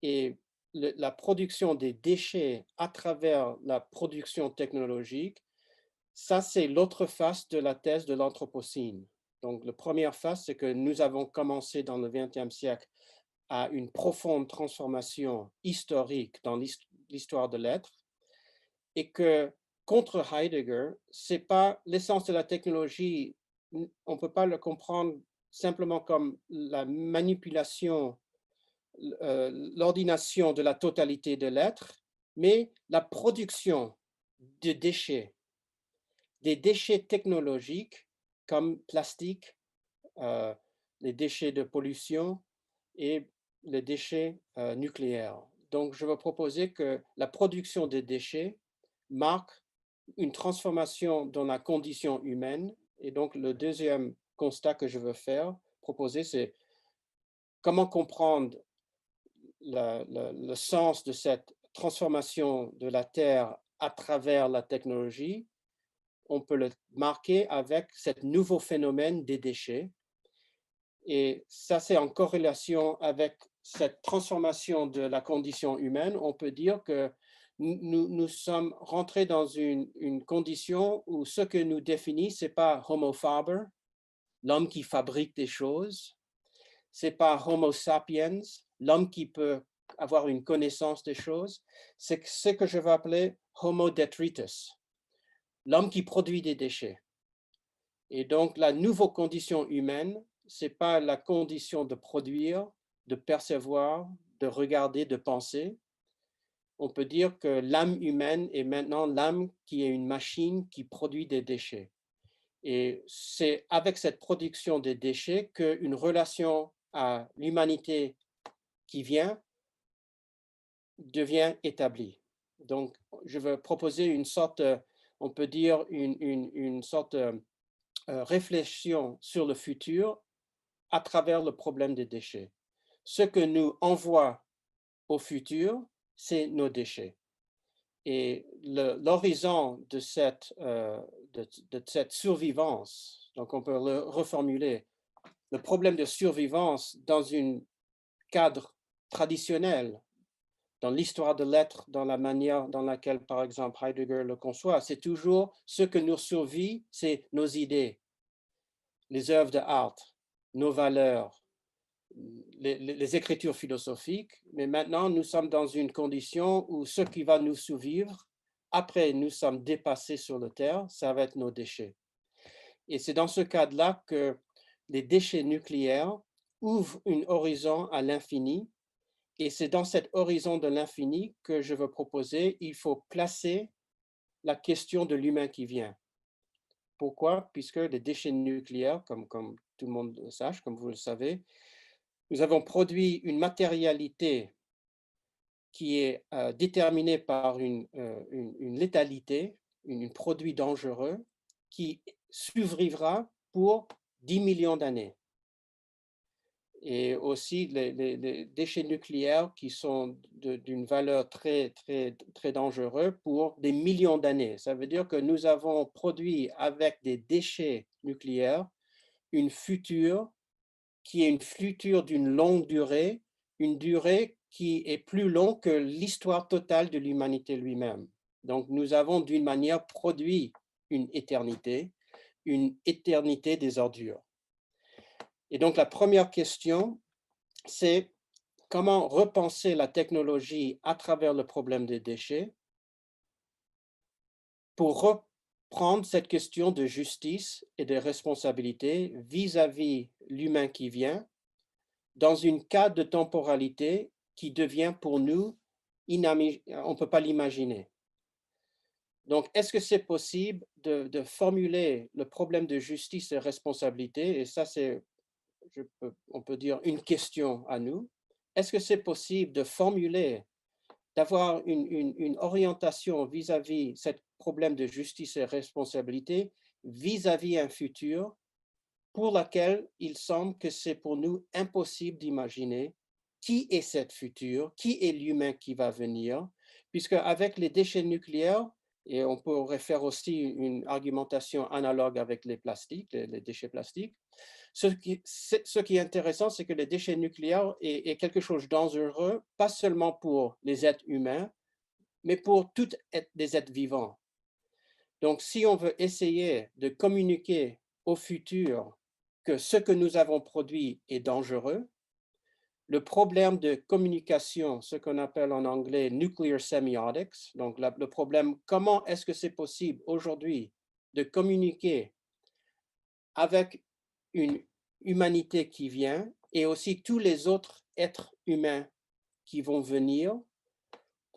et la production des déchets à travers la production technologique, ça c'est l'autre face de la thèse de l'Anthropocène. Donc la première face, c'est que nous avons commencé dans le XXe siècle à une profonde transformation historique dans l'histoire de l'être, et que contre Heidegger, c'est pas l'essence de la technologie, on peut pas le comprendre simplement comme la manipulation l'ordination de la totalité de l'être, mais la production de déchets, des déchets technologiques comme plastique, les déchets de pollution et les déchets nucléaires. Donc, je vais proposer que la production des déchets marque une transformation dans la condition humaine. Et donc, le deuxième constat que je veux proposer, c'est comment comprendre le sens de cette transformation de la Terre à travers la technologie. On peut le marquer avec ce nouveau phénomène des déchets. Et ça, c'est en corrélation avec cette transformation de la condition humaine. On peut dire que nous sommes rentrés dans une condition où ce que nous définit, ce n'est pas Homo faber, l'homme qui fabrique des choses. Ce n'est pas Homo sapiens, l'homme qui peut avoir une connaissance des choses. C'est ce que je vais appeler Homo detritus, l'homme qui produit des déchets. Et donc, la nouvelle condition humaine, ce n'est pas la condition de produire, de percevoir, de regarder, de penser. On peut dire que l'âme humaine est maintenant l'âme qui est une machine qui produit des déchets. Et c'est avec cette production des déchets qu'une relation à l'humanité qui vient devient établie. Donc, je veux proposer une sorte, on peut dire, une sorte de réflexion sur le futur à travers le problème des déchets. Ce que nous envoie au futur, c'est nos déchets. Et l'horizon de cette survivance, donc on peut le reformuler, le problème de survivance dans un cadre traditionnel, dans l'histoire de l'être, dans la manière dans laquelle, par exemple, Heidegger le conçoit, c'est toujours ce que nous survit, c'est nos idées, les œuvres d'art, nos valeurs, les écritures philosophiques. Mais maintenant, nous sommes dans une condition où ce qui va nous survivre, après nous sommes dépassés sur la Terre, ça va être nos déchets. Et c'est dans ce cadre-là que les déchets nucléaires ouvrent un horizon à l'infini. Et c'est dans cet horizon de l'infini que je veux proposer, il faut placer la question de l'humain qui vient. Pourquoi? Puisque les déchets nucléaires, comme tout le monde le sache, comme vous le savez, nous avons produit une matérialité qui est déterminée par une létalité, un produit dangereux qui survivra pour 10 millions d'années. Et aussi les déchets nucléaires qui sont d'une valeur très, très, très dangereuse pour des millions d'années. Ça veut dire que nous avons produit avec des déchets nucléaires une future qui est une future d'une longue durée, une durée qui est plus longue que l'histoire totale de l'humanité lui-même. Donc, nous avons d'une manière produit une éternité des ordures. Et donc, la première question, c'est comment repenser la technologie à travers le problème des déchets pour reprendre cette question de justice et de responsabilité vis-à-vis l'humain qui vient dans une cadre de temporalité qui devient pour nous, on ne peut pas l'imaginer. Donc, est-ce que c'est possible de formuler le problème de justice et responsabilité? Et ça, c'est, on peut dire, une question à nous. Est-ce que c'est possible de formuler, d'avoir une orientation vis-à-vis ce problème de justice et responsabilité vis-à-vis un futur pour lequel il semble que c'est pour nous impossible d'imaginer qui est cette futur, qui est l'humain qui va venir, puisque avec les déchets nucléaires, et on pourrait faire aussi une argumentation analogue avec les plastiques, les déchets plastiques, ce qui est intéressant, c'est que les déchets nucléaires est quelque chose de dangereux, pas seulement pour les êtres humains, mais pour tous les êtres vivants. Donc, si on veut essayer de communiquer au futur que ce que nous avons produit est dangereux, le problème de communication, ce qu'on appelle en anglais nuclear semiotics, donc le problème, comment est-ce que c'est possible aujourd'hui de communiquer avec une humanité qui vient et aussi tous les autres êtres humains qui vont venir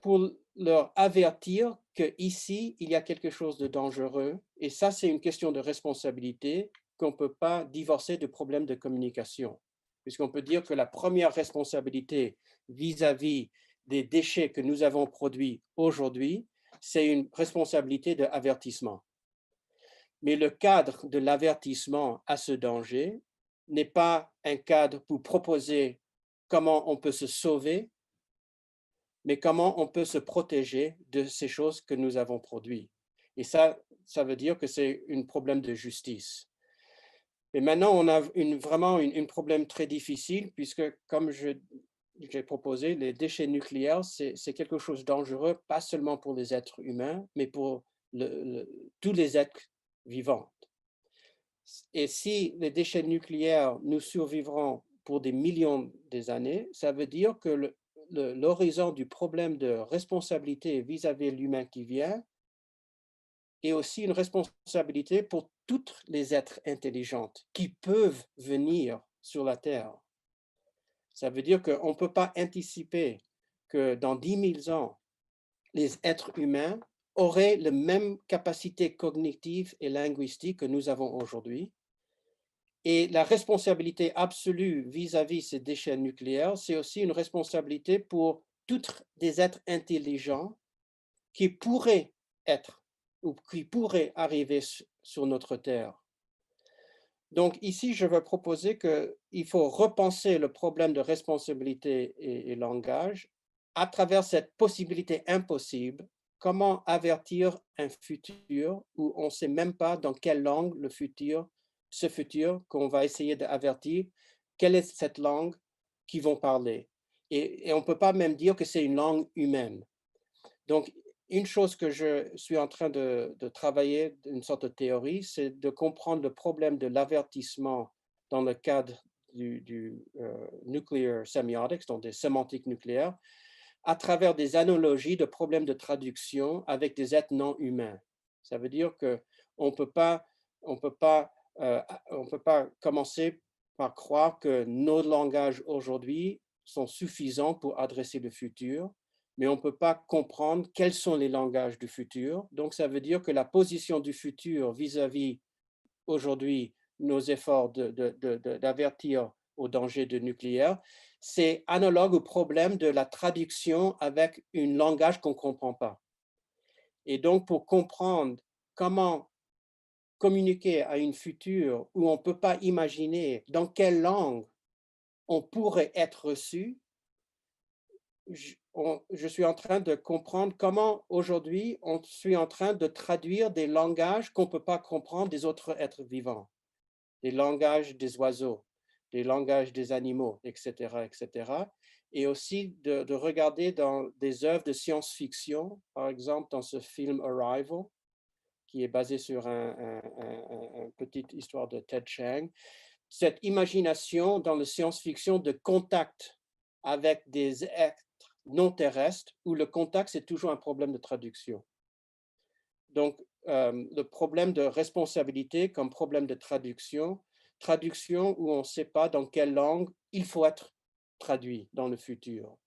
pour leur avertir qu'ici, il y a quelque chose de dangereux. Et ça, c'est une question de responsabilité qu'on ne peut pas divorcer du problème de communication. Puisqu'on peut dire que la première responsabilité vis-à-vis des déchets que nous avons produits aujourd'hui, c'est une responsabilité d'avertissement. Mais le cadre de l'avertissement à ce danger n'est pas un cadre pour proposer comment on peut se sauver, mais comment on peut se protéger de ces choses que nous avons produites. Et ça veut dire que c'est un problème de justice. Et maintenant, on a vraiment un problème très difficile, puisque, comme j'ai proposé, les déchets nucléaires, c'est quelque chose de dangereux, pas seulement pour les êtres humains, mais pour tous les êtres vivants. Et si les déchets nucléaires nous survivront pour des millions d'années, ça veut dire que l'horizon du problème de responsabilité vis-à-vis de l'humain qui vient est aussi une responsabilité pour tous les êtres intelligents qui peuvent venir sur la Terre. Ça veut dire qu'on ne peut pas anticiper que dans 10 000 ans, les êtres humains auraient la même capacité cognitive et linguistique que nous avons aujourd'hui. Et la responsabilité absolue vis-à-vis ces déchets nucléaires, c'est aussi une responsabilité pour tous les êtres intelligents qui pourraient être ou qui pourraient arriver sur notre Terre. Donc ici, je veux proposer qu'il faut repenser le problème de responsabilité et langage à travers cette possibilité impossible. Comment avertir un futur où on ne sait même pas dans quelle langue ce futur qu'on va essayer d'avertir, quelle est cette langue qu'ils vont parler. Et on ne peut pas même dire que c'est une langue humaine. Donc, une chose que je suis en train de travailler, une sorte de théorie, c'est de comprendre le problème de l'avertissement dans le cadre du nuclear semiotics, donc des sémantiques nucléaires, à travers des analogies de problèmes de traduction avec des êtres non humains. Ça veut dire qu'on ne peut pas commencer par croire que nos langages aujourd'hui sont suffisants pour adresser le futur, mais on ne peut pas comprendre quels sont les langages du futur. Donc, ça veut dire que la position du futur vis-à-vis aujourd'hui nos efforts d'avertir au danger de nucléaire, c'est analogue au problème de la traduction avec un langage qu'on ne comprend pas. Et donc, pour comprendre comment communiquer à une future où on ne peut pas imaginer dans quelle langue on pourrait être reçu, je suis en train de comprendre comment aujourd'hui on suis en train de traduire des langages qu'on ne peut pas comprendre des autres êtres vivants, des langages des oiseaux, des langages des animaux, etc., etc. Et aussi de regarder dans des œuvres de science-fiction, par exemple dans ce film Arrival, qui est basé sur une petite histoire de Ted Chiang, cette imagination dans la science-fiction de contact avec des êtres non terrestres, où le contact, c'est toujours un problème de traduction. Donc, le problème de responsabilité comme problème de traduction où on ne sait pas dans quelle langue il faut être traduit dans le futur.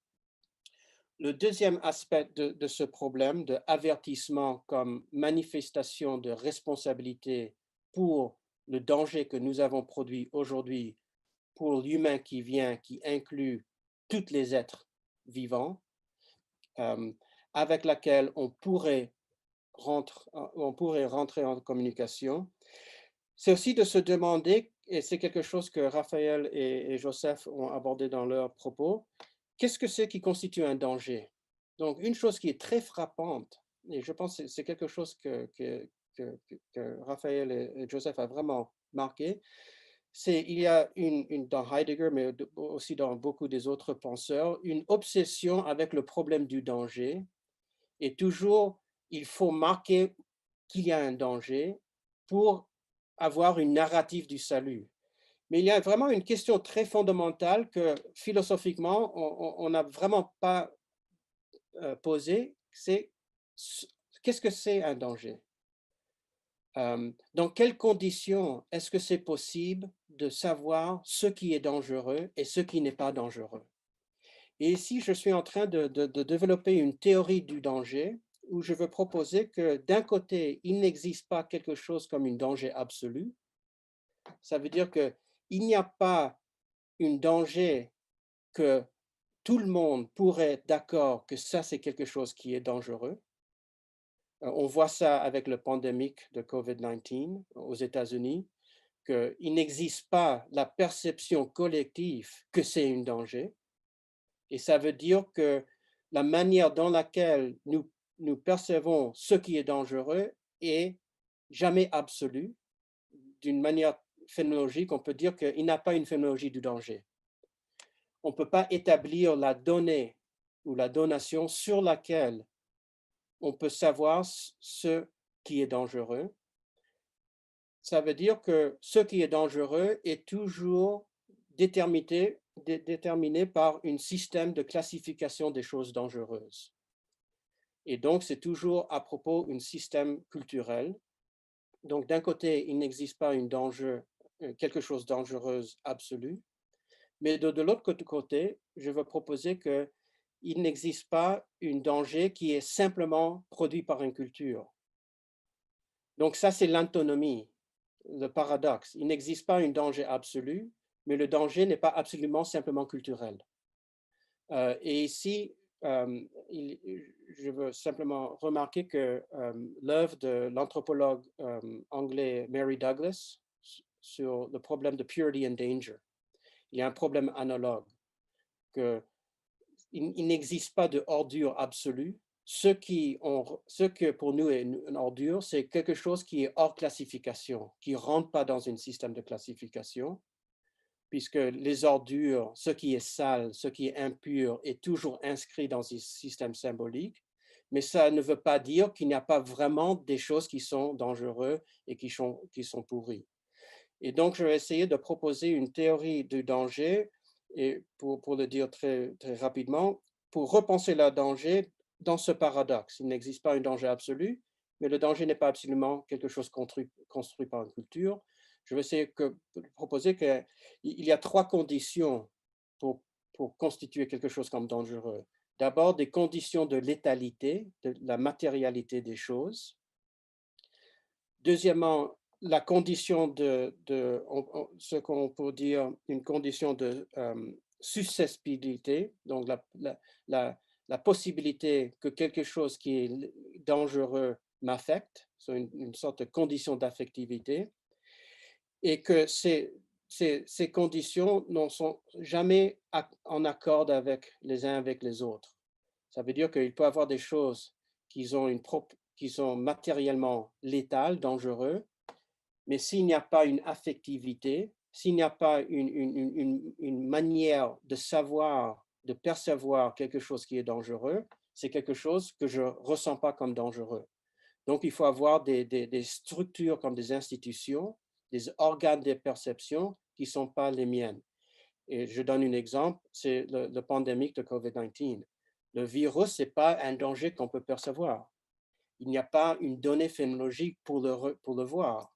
Le deuxième aspect de ce problème de avertissement comme manifestation de responsabilité pour le danger que nous avons produit aujourd'hui pour l'humain qui vient, qui inclut tous les êtres vivants, avec laquelle on pourrait rentrer en communication, c'est aussi de se demander, et c'est quelque chose que Raphaël et Joseph ont abordé dans leurs propos, qu'est-ce que c'est qui constitue un danger? Donc, une chose qui est très frappante, et je pense que c'est quelque chose que Raphaël et Joseph a vraiment marqué, il y a dans Heidegger, mais aussi dans beaucoup des autres penseurs, une obsession avec le problème du danger. Et toujours, il faut marquer qu'il y a un danger pour avoir une narrative du salut. Mais il y a vraiment une question très fondamentale que philosophiquement, on n'a vraiment pas posée, c'est qu'est-ce que c'est un danger? Dans quelles conditions est-ce que c'est possible de savoir ce qui est dangereux et ce qui n'est pas dangereux? Et ici, je suis en train de développer une théorie du danger où je veux proposer que d'un côté, il n'existe pas quelque chose comme un danger absolu. Ça veut dire qu'il n'y a pas un danger que tout le monde pourrait être d'accord que ça, c'est quelque chose qui est dangereux. On voit ça avec le pandémique de COVID-19 aux États-Unis, qu'il n'existe pas la perception collective que c'est un danger. Et ça veut dire que la manière dans laquelle nous percevons ce qui est dangereux est jamais absolue. D'une manière phénoménologique, on peut dire qu'il n'y a pas une phénoménologie du danger. On ne peut pas établir la donnée ou la donation sur laquelle on peut savoir ce qui est dangereux. Ça veut dire que ce qui est dangereux est toujours déterminé par un système de classification des choses dangereuses. Et donc, c'est toujours à propos d'un système culturel. Donc, d'un côté, il n'existe pas quelque chose de dangereux absolu, mais de l'autre côté, je veux proposer qu'il n'existe pas un danger qui est simplement produit par une culture. Donc, ça, c'est l'antinomie, le paradoxe. Il n'existe pas un danger absolu, mais le danger n'est pas absolument simplement culturel. Et ici, je veux simplement remarquer que l'œuvre de l'anthropologue anglais Mary Douglas sur le problème de purity and danger, il y a un problème analogue, il n'existe pas de ordure absolue. Ce que pour nous est une ordure, c'est quelque chose qui est hors classification, qui ne rentre pas dans un système de classification, puisque les ordures, ce qui est sale, ce qui est impur, est toujours inscrit dans un système symbolique, mais ça ne veut pas dire qu'il n'y a pas vraiment des choses qui sont dangereuses et qui sont pourries. Et donc, je vais essayer de proposer une théorie du danger, et pour le dire très, très rapidement, pour repenser le danger dans ce paradoxe. Il n'existe pas un danger absolu, mais le danger n'est pas absolument quelque chose construit par une culture. Je vais essayer de proposer qu'il y a trois conditions pour constituer quelque chose comme dangereux. D'abord, des conditions de létalité, de la matérialité des choses. Deuxièmement, la condition ce qu'on peut dire une condition de susceptibilité, donc la possibilité que quelque chose qui est dangereux m'affecte, c'est une sorte de condition d'affectivité, et que ces conditions ne sont jamais en accord les uns avec les autres. Ça veut dire qu'il peut y avoir des choses qui sont matériellement létales, dangereuses, mais s'il n'y a pas une affectivité, s'il n'y a pas une manière de savoir, de percevoir quelque chose qui est dangereux, c'est quelque chose que je ne ressens pas comme dangereux. Donc, il faut avoir des structures comme des institutions, des organes de perception qui ne sont pas les miennes. Et je donne un exemple, c'est le pandémique de COVID-19. Le virus, ce n'est pas un danger qu'on peut percevoir. Il n'y a pas une donnée phénoménologique pour le voir.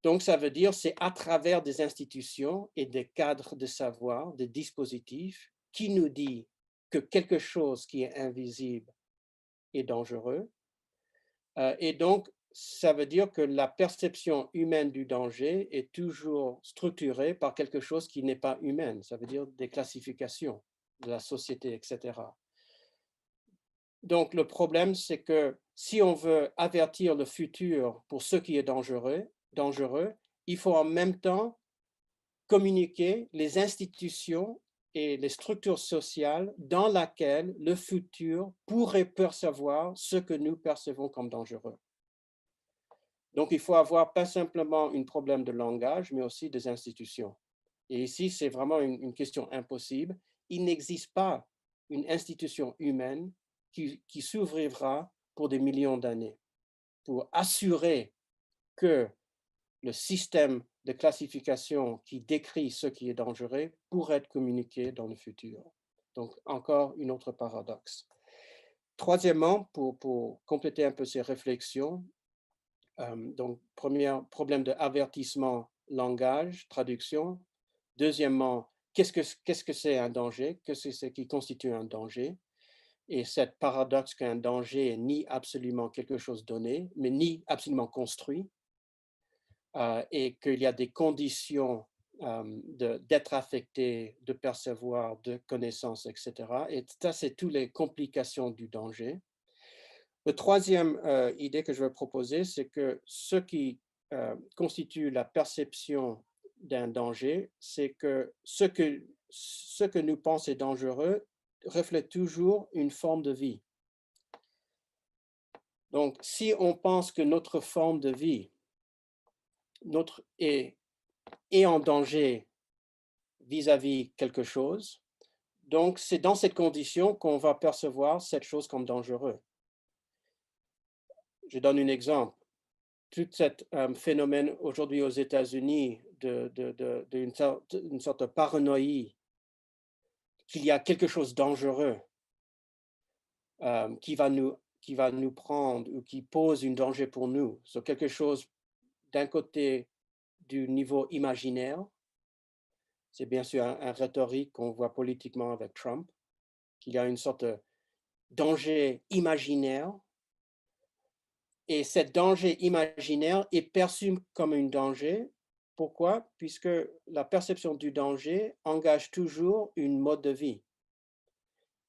Donc, ça veut dire c'est à travers des institutions et des cadres de savoir, des dispositifs, qui nous dit que quelque chose qui est invisible est dangereux. Et donc, ça veut dire que la perception humaine du danger est toujours structurée par quelque chose qui n'est pas humain. Ça veut dire des classifications de la société, etc. Donc, le problème, c'est que si on veut avertir le futur pour ce qui est dangereux, il faut en même temps communiquer les institutions et les structures sociales dans lesquelles le futur pourrait percevoir ce que nous percevons comme dangereux. Donc, il faut avoir pas simplement un problème de langage, mais aussi des institutions. Et ici, c'est vraiment une question impossible. Il n'existe pas une institution humaine qui s'ouvrira pour des millions d'années, pour assurer que le système de classification qui décrit ce qui est dangereux pourrait être communiqué dans le futur. Donc, encore une autre paradoxe. Troisièmement, pour compléter un peu ces réflexions, Donc, premier problème de avertissement, langage, traduction. Deuxièmement, qu'est-ce que c'est un danger? Qu'est-ce que c'est qui constitue un danger? Et cette paradoxe qu'un danger est ni absolument quelque chose donné, mais ni absolument construit, et qu'il y a des conditions d'être affecté, de percevoir, de connaissances, etc. Et ça, c'est toutes les complications du danger. La troisième idée que je veux proposer, c'est que ce qui constitue la perception d'un danger, c'est que ce que nous pensons est dangereux reflète toujours une forme de vie. Donc, si on pense que notre forme de vie est en danger vis-à-vis quelque chose, donc c'est dans cette condition qu'on va percevoir cette chose comme dangereux. Je donne un exemple. Tout ce phénomène aujourd'hui aux États-Unis d'une sorte de paranoïa qu'il y a quelque chose de dangereux qui va nous prendre ou qui pose un danger pour nous. C'est quelque chose d'un côté du niveau imaginaire. C'est bien sûr un rhétorique qu'on voit politiquement avec Trump, qu'il y a une sorte de danger imaginaire. Et ce danger imaginaire est perçu comme un danger. Pourquoi? Puisque la perception du danger engage toujours une mode de vie.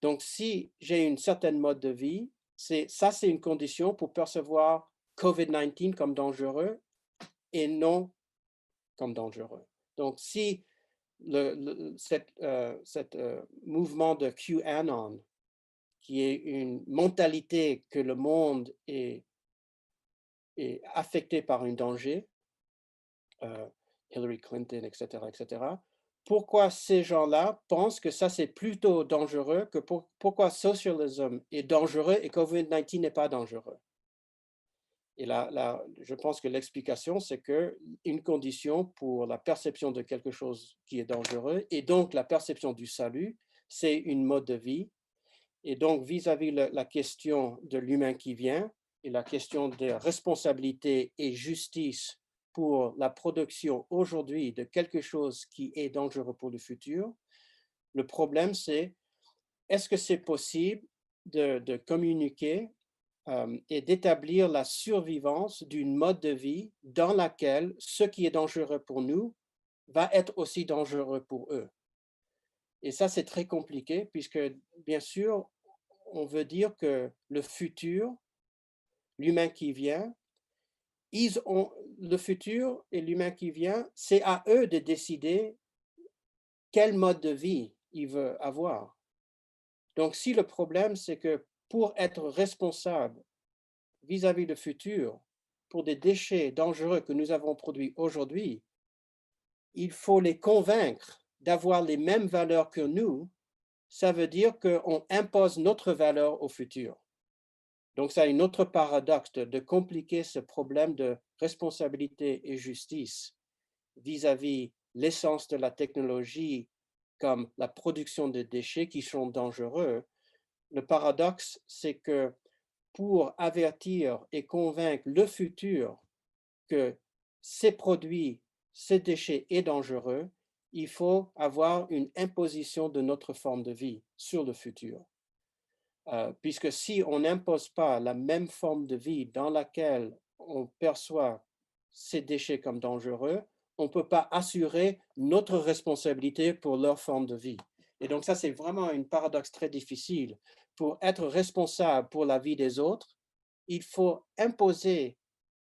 Donc, si j'ai une certaine mode de vie, c'est une condition pour percevoir COVID-19 comme dangereux et non comme dangereux. Donc, si cet mouvement de QAnon, qui est une mentalité que le monde est affecté par un danger, Hillary Clinton, etc., etc., pourquoi ces gens-là pensent que ça, c'est plutôt dangereux que pourquoi socialisme est dangereux et COVID-19 n'est pas dangereux? Et là, je pense que l'explication, c'est qu'une condition pour la perception de quelque chose qui est dangereux et donc la perception du salut, c'est une mode de vie. Et donc, vis-à-vis la question de l'humain qui vient et la question de responsabilité et justice pour la production aujourd'hui de quelque chose qui est dangereux pour le futur, le problème, c'est est-ce que c'est possible de communiquer et d'établir la survivance d'une mode de vie dans laquelle ce qui est dangereux pour nous va être aussi dangereux pour eux. Et ça, c'est très compliqué puisque, bien sûr, on veut dire que le futur, l'humain qui vient, le futur et l'humain qui vient, c'est à eux de décider quel mode de vie ils veulent avoir. Donc, si le problème, c'est que pour être responsable vis-à-vis du futur, pour des déchets dangereux que nous avons produits aujourd'hui, il faut les convaincre d'avoir les mêmes valeurs que nous. Ça veut dire qu'on impose notre valeur au futur. Donc, ça a une autre paradoxe de compliquer ce problème de responsabilité et justice vis-à-vis l'essence de la technologie comme la production de déchets qui sont dangereux. Le paradoxe, c'est que pour avertir et convaincre le futur que ces produits, ces déchets est dangereux, il faut avoir une imposition de notre forme de vie sur le futur. Puisque si on n'impose pas la même forme de vie dans laquelle on perçoit ces déchets comme dangereux, on ne peut pas assurer notre responsabilité pour leur forme de vie. Et donc ça, c'est vraiment un paradoxe très difficile. Pour être responsable pour la vie des autres, il faut imposer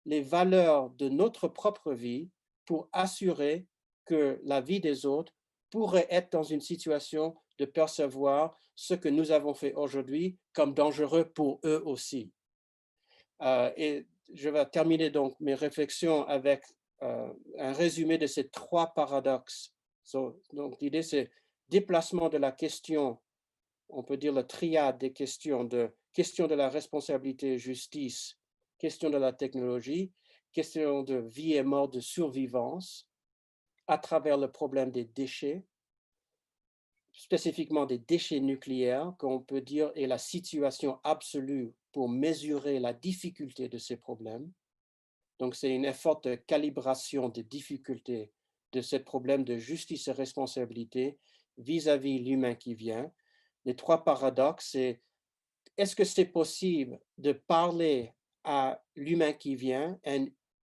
les valeurs de notre propre vie pour assurer que la vie des autres pourrait être dans une situation de percevoir ce que nous avons fait aujourd'hui comme dangereux pour eux aussi. Et je vais terminer donc mes réflexions avec un résumé de ces trois paradoxes. Donc l'idée, c'est déplacement de la question, on peut dire la triade des questions de la responsabilité et justice, question de la technologie, question de vie et mort, de survivance, à travers le problème des déchets, spécifiquement des déchets nucléaires, qu'on peut dire est la situation absolue pour mesurer la difficulté de ces problèmes. Donc, c'est un effort de calibration des difficultés de ce problème de justice et responsabilité vis-à-vis l'humain qui vient. Les trois paradoxes, c'est est-ce que c'est possible de parler à l'humain qui vient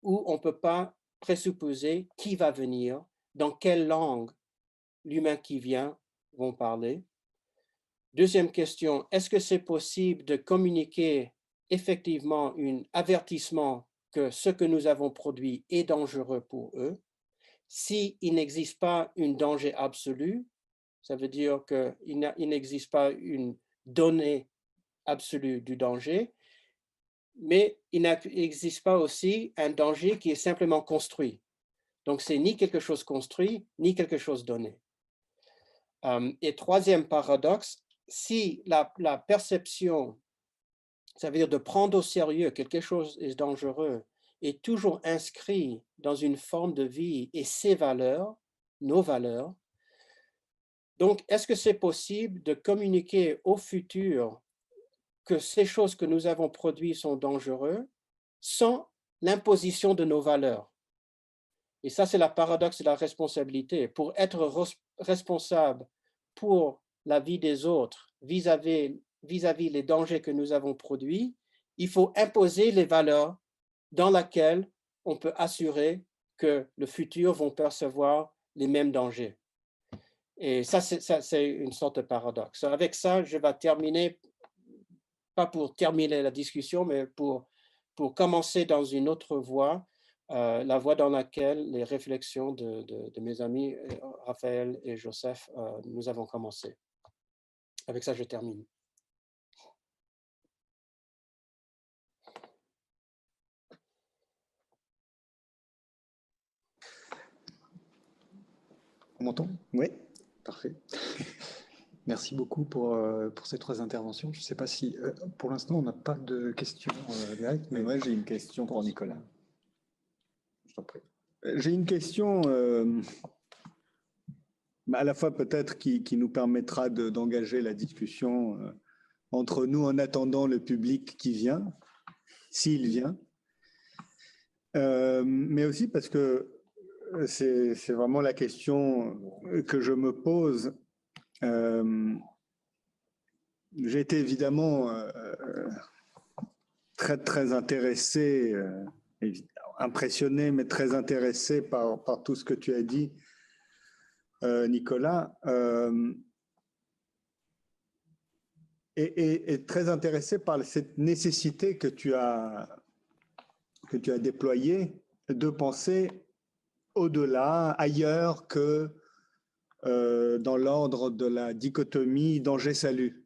où on ne peut pas présupposer qui va venir, dans quelle langue l'humain qui vient va parler. Deuxième question, est-ce que c'est possible de communiquer effectivement un avertissement que ce que nous avons produit est dangereux pour eux? S'il n'existe pas un danger absolu, ça veut dire qu'il n'existe pas une donnée absolue du danger, mais il n'existe pas aussi un danger qui est simplement construit. Donc, c'est ni quelque chose construit, ni quelque chose donné. Et troisième paradoxe, si la perception, ça veut dire de prendre au sérieux quelque chose est dangereux, est toujours inscrit dans une forme de vie et ses valeurs, nos valeurs, donc est-ce que c'est possible de communiquer au futur que ces choses que nous avons produites sont dangereuses sans l'imposition de nos valeurs? Et ça, c'est la paradoxe de la responsabilité. Pour être responsable pour la vie des autres vis-à-vis les dangers que nous avons produits, il faut imposer les valeurs dans lesquelles on peut assurer que le futur vont percevoir les mêmes dangers. Et ça, c'est une sorte de paradoxe. Avec ça, je vais terminer, pas pour terminer la discussion, mais pour commencer dans une autre voie, la voie dans laquelle les réflexions de mes amis Raphaël et Joseph, nous avons commencé. Avec ça, je termine. On m'entend? Oui. Parfait. Merci beaucoup pour ces trois interventions. Je ne sais pas si, pour l'instant, on n'a pas de questions directes. Mais moi, j'ai une question pour Nicolas. Je t'en prie. J'ai une question à la fois peut-être qui nous permettra d'engager la discussion entre nous en attendant le public qui vient, s'il vient, mais aussi parce que c'est vraiment la question que je me pose. J'ai été évidemment très intéressé, impressionné, mais très intéressé par tout ce que tu as dit, Nicolas, et très intéressé par cette nécessité que tu as déployée de penser au-delà, ailleurs que dans l'ordre de la dichotomie danger-salut.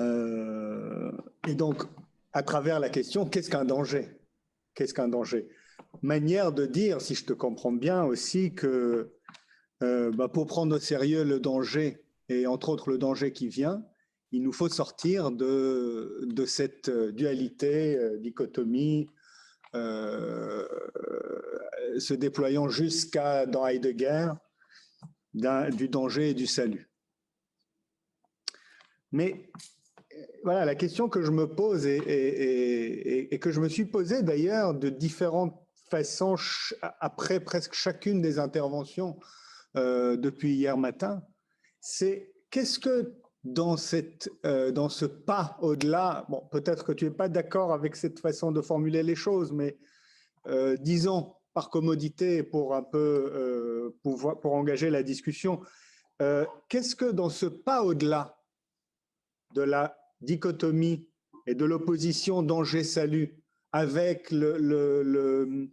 Et donc, à travers la question, qu'est-ce qu'un danger? Qu'est-ce qu'un danger? Manière de dire, si je te comprends bien aussi, que pour prendre au sérieux le danger, et entre autres le danger qui vient, il nous faut sortir de cette dualité, dichotomie, se déployant jusqu'à, dans Heidegger, du danger et du salut. Mais voilà, la question que je me pose et que je me suis posée d'ailleurs de différentes façons après presque chacune des interventions depuis hier matin, c'est qu'est-ce que dans ce pas au-delà, bon, peut-être que tu n'es pas d'accord avec cette façon de formuler les choses, mais disons par commodité pour un peu pour engager la discussion, qu'est-ce que dans ce pas au-delà de la dichotomie et de l'opposition danger-salut avec le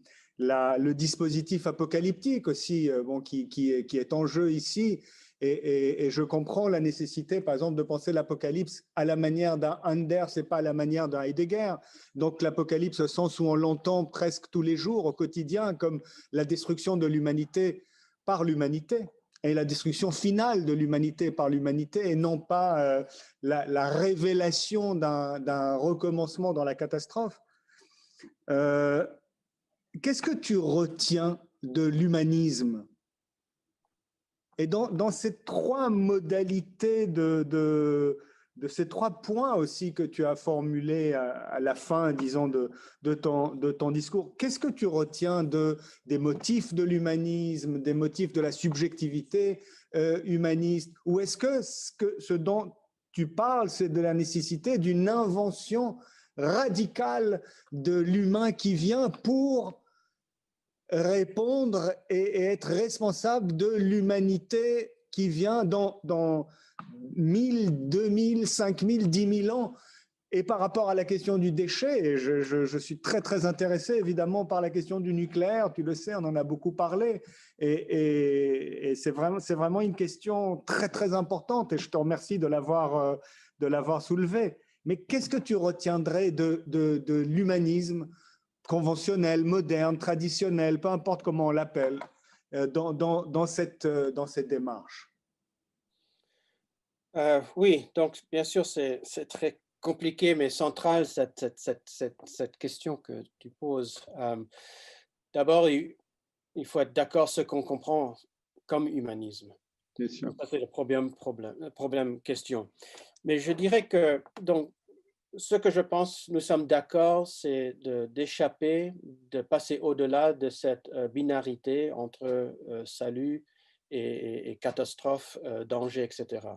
dispositif apocalyptique aussi, bon, qui est en jeu ici, et je comprends la nécessité, par exemple, de penser l'apocalypse à la manière d'un Anders et pas à la manière d'un Heidegger. Donc l'apocalypse au sens où on l'entend presque tous les jours au quotidien comme la destruction de l'humanité par l'humanité et la destruction finale de l'humanité par l'humanité et non pas la révélation d'un recommencement dans la catastrophe. Qu'est-ce que tu retiens de l'humanisme? Et dans ces trois modalités de ces 3 points aussi que tu as formulés à la fin, disons, de ton discours. Qu'est-ce que tu retiens des motifs de l'humanisme, des motifs de la subjectivité humaniste? Ou est-ce que ce dont tu parles, c'est de la nécessité d'une invention radicale de l'humain qui vient pour répondre et être responsable de l'humanité qui vient dans 1000, 2000, 5000, 10 000 ans. Et par rapport à la question du déchet, je suis très, très intéressé évidemment par la question du nucléaire. Tu le sais, on en a beaucoup parlé. Et c'est vraiment une question très, très importante. Et je te remercie de l'avoir soulevée. Mais qu'est-ce que tu retiendrais de l'humanisme conventionnel, moderne, traditionnel, peu importe comment on l'appelle, dans cette démarche? Oui, donc bien sûr, c'est très compliqué, mais central, cette question que tu poses. D'abord, il faut être d'accord ce qu'on comprend comme humanisme. Bien sûr. Donc, ça, c'est le problème question. Mais je dirais que, donc, ce que je pense, nous sommes d'accord, c'est d'échapper, de passer au-delà de cette binarité entre salut et catastrophe, danger, etc.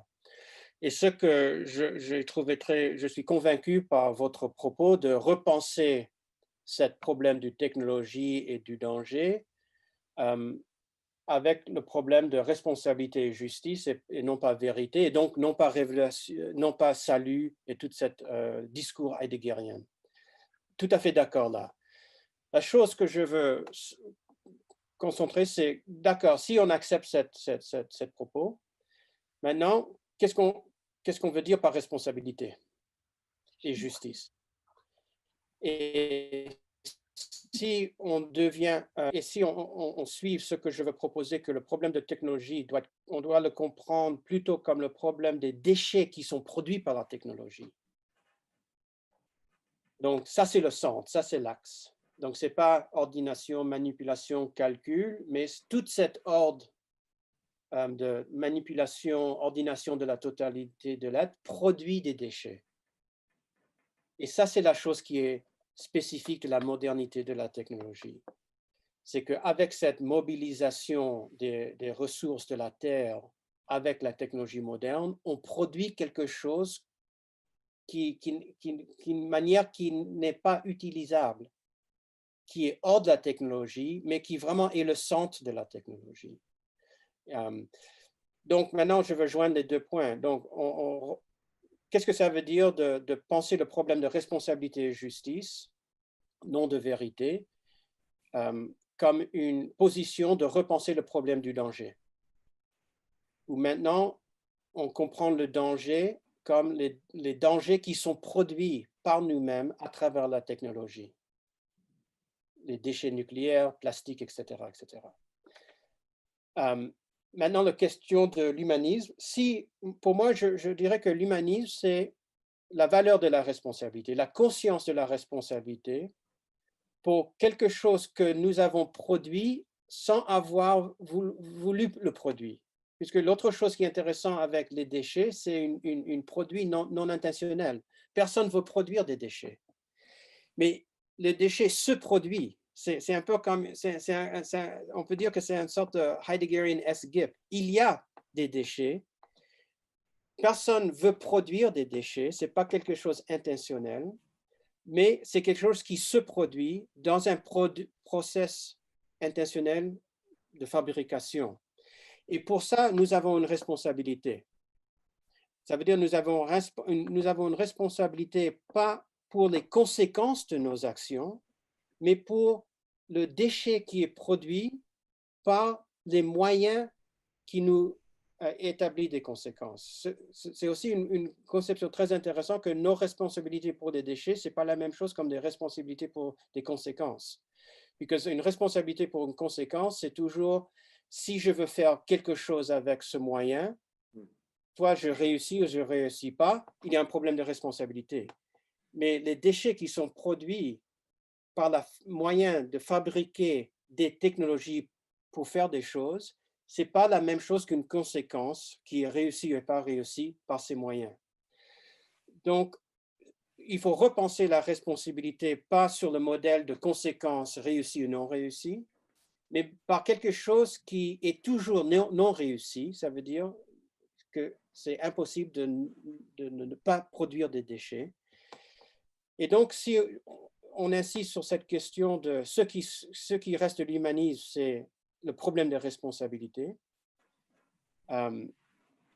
Et ce que j'ai trouvé je suis convaincu par votre propos de repenser ce problème du technologie et du danger avec le problème de responsabilité et justice et non pas vérité, et donc non pas révélation, non pas salut et tout ce discours heideggérien. Tout à fait d'accord là. La chose que je veux concentrer, c'est d'accord, si on accepte cette propos, maintenant, qu'est-ce qu'on veut dire par responsabilité et justice? Et si on devient, et si on suit ce que je veux proposer, que le problème de technologie, on doit le comprendre plutôt comme le problème des déchets qui sont produits par la technologie. Donc, ça, c'est le centre, ça, c'est l'axe. Donc, ce n'est pas ordination, manipulation, calcul, mais toute cette ordre de manipulation, ordination de la totalité de l'être produit des déchets. Et ça, c'est la chose qui est spécifique de la modernité de la technologie. C'est qu'avec cette mobilisation des ressources de la Terre avec la technologie moderne, on produit quelque chose d'une manière qui n'est pas utilisable, qui est hors de la technologie, mais qui vraiment est le centre de la technologie. Donc maintenant, je veux joindre les 2 points. Donc, qu'est-ce que ça veut dire de penser le problème de responsabilité et justice, non de vérité, comme une position de repenser le problème du danger, où maintenant, on comprend le danger comme les dangers qui sont produits par nous-mêmes à travers la technologie, les déchets nucléaires, plastiques, etc. etc. Maintenant, la question de l'humanisme, pour moi, je dirais que l'humanisme, c'est la valeur de la responsabilité, la conscience de la responsabilité pour quelque chose que nous avons produit sans avoir voulu le produire. Puisque l'autre chose qui est intéressante avec les déchets, c'est un produit non intentionnel. Personne ne veut produire des déchets. Mais les déchets se produisent. C'est un peu comme, on peut dire que c'est une sorte de Heideggerian S-GIP. Il y a des déchets. Personne ne veut produire des déchets. Ce n'est pas quelque chose intentionnel, mais c'est quelque chose qui se produit dans un process intentionnel de fabrication. Et pour ça, nous avons une responsabilité. Ça veut dire que nous avons une responsabilité pas pour les conséquences de nos actions, mais pour le déchet qui est produit par les moyens qui nous établissent des conséquences. C'est aussi une conception très intéressante que nos responsabilités pour des déchets, ce n'est pas la même chose comme des responsabilités pour des conséquences. Parce qu'une responsabilité pour une conséquence, c'est toujours si je veux faire quelque chose avec ce moyen, soit je réussis ou je ne réussis pas, il y a un problème de responsabilité. Mais les déchets qui sont produits par le moyen de fabriquer des technologies pour faire des choses, ce n'est pas la même chose qu'une conséquence qui est réussie ou pas réussie par ces moyens. Donc, il faut repenser la responsabilité, pas sur le modèle de conséquences réussies ou non réussies, mais par quelque chose qui est toujours non réussi. Ça veut dire que c'est impossible de ne pas produire des déchets. Et donc, si on insiste sur cette question de ce qui reste de l'humanisme, c'est le problème de responsabilité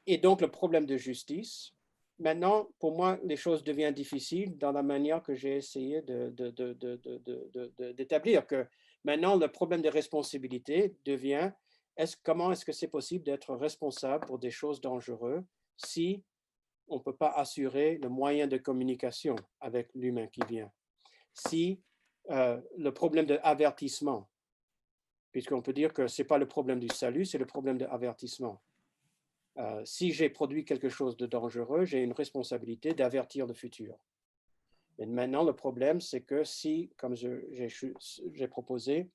et donc le problème de justice. Maintenant, pour moi, les choses deviennent difficiles dans la manière que j'ai essayé d'établir que maintenant, le problème de responsabilité devient comment est-ce que c'est possible d'être responsable pour des choses dangereuses si on ne peut pas assurer le moyen de communication avec l'humain qui vient. Si le problème d'avertissement, puisqu'on peut dire que ce n'est pas le problème du salut, c'est le problème d'avertissement. Si j'ai produit quelque chose de dangereux, j'ai une responsabilité d'avertir le futur. Et maintenant, le problème, c'est que si, comme j'ai proposé,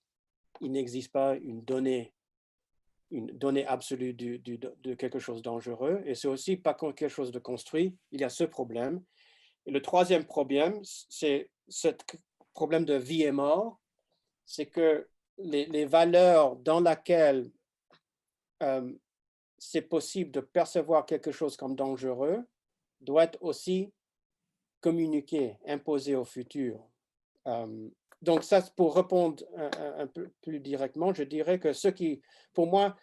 il n'existe pas une donnée absolue de quelque chose de dangereux, et c'est aussi pas quelque chose de construit, il y a ce problème. Et le troisième problème, c'est ce problème de vie et mort, c'est que les valeurs dans lesquelles c'est possible de percevoir quelque chose comme dangereux doit être aussi communiqué, imposé au futur. Donc ça, pour répondre un peu plus directement, je dirais que pour moi,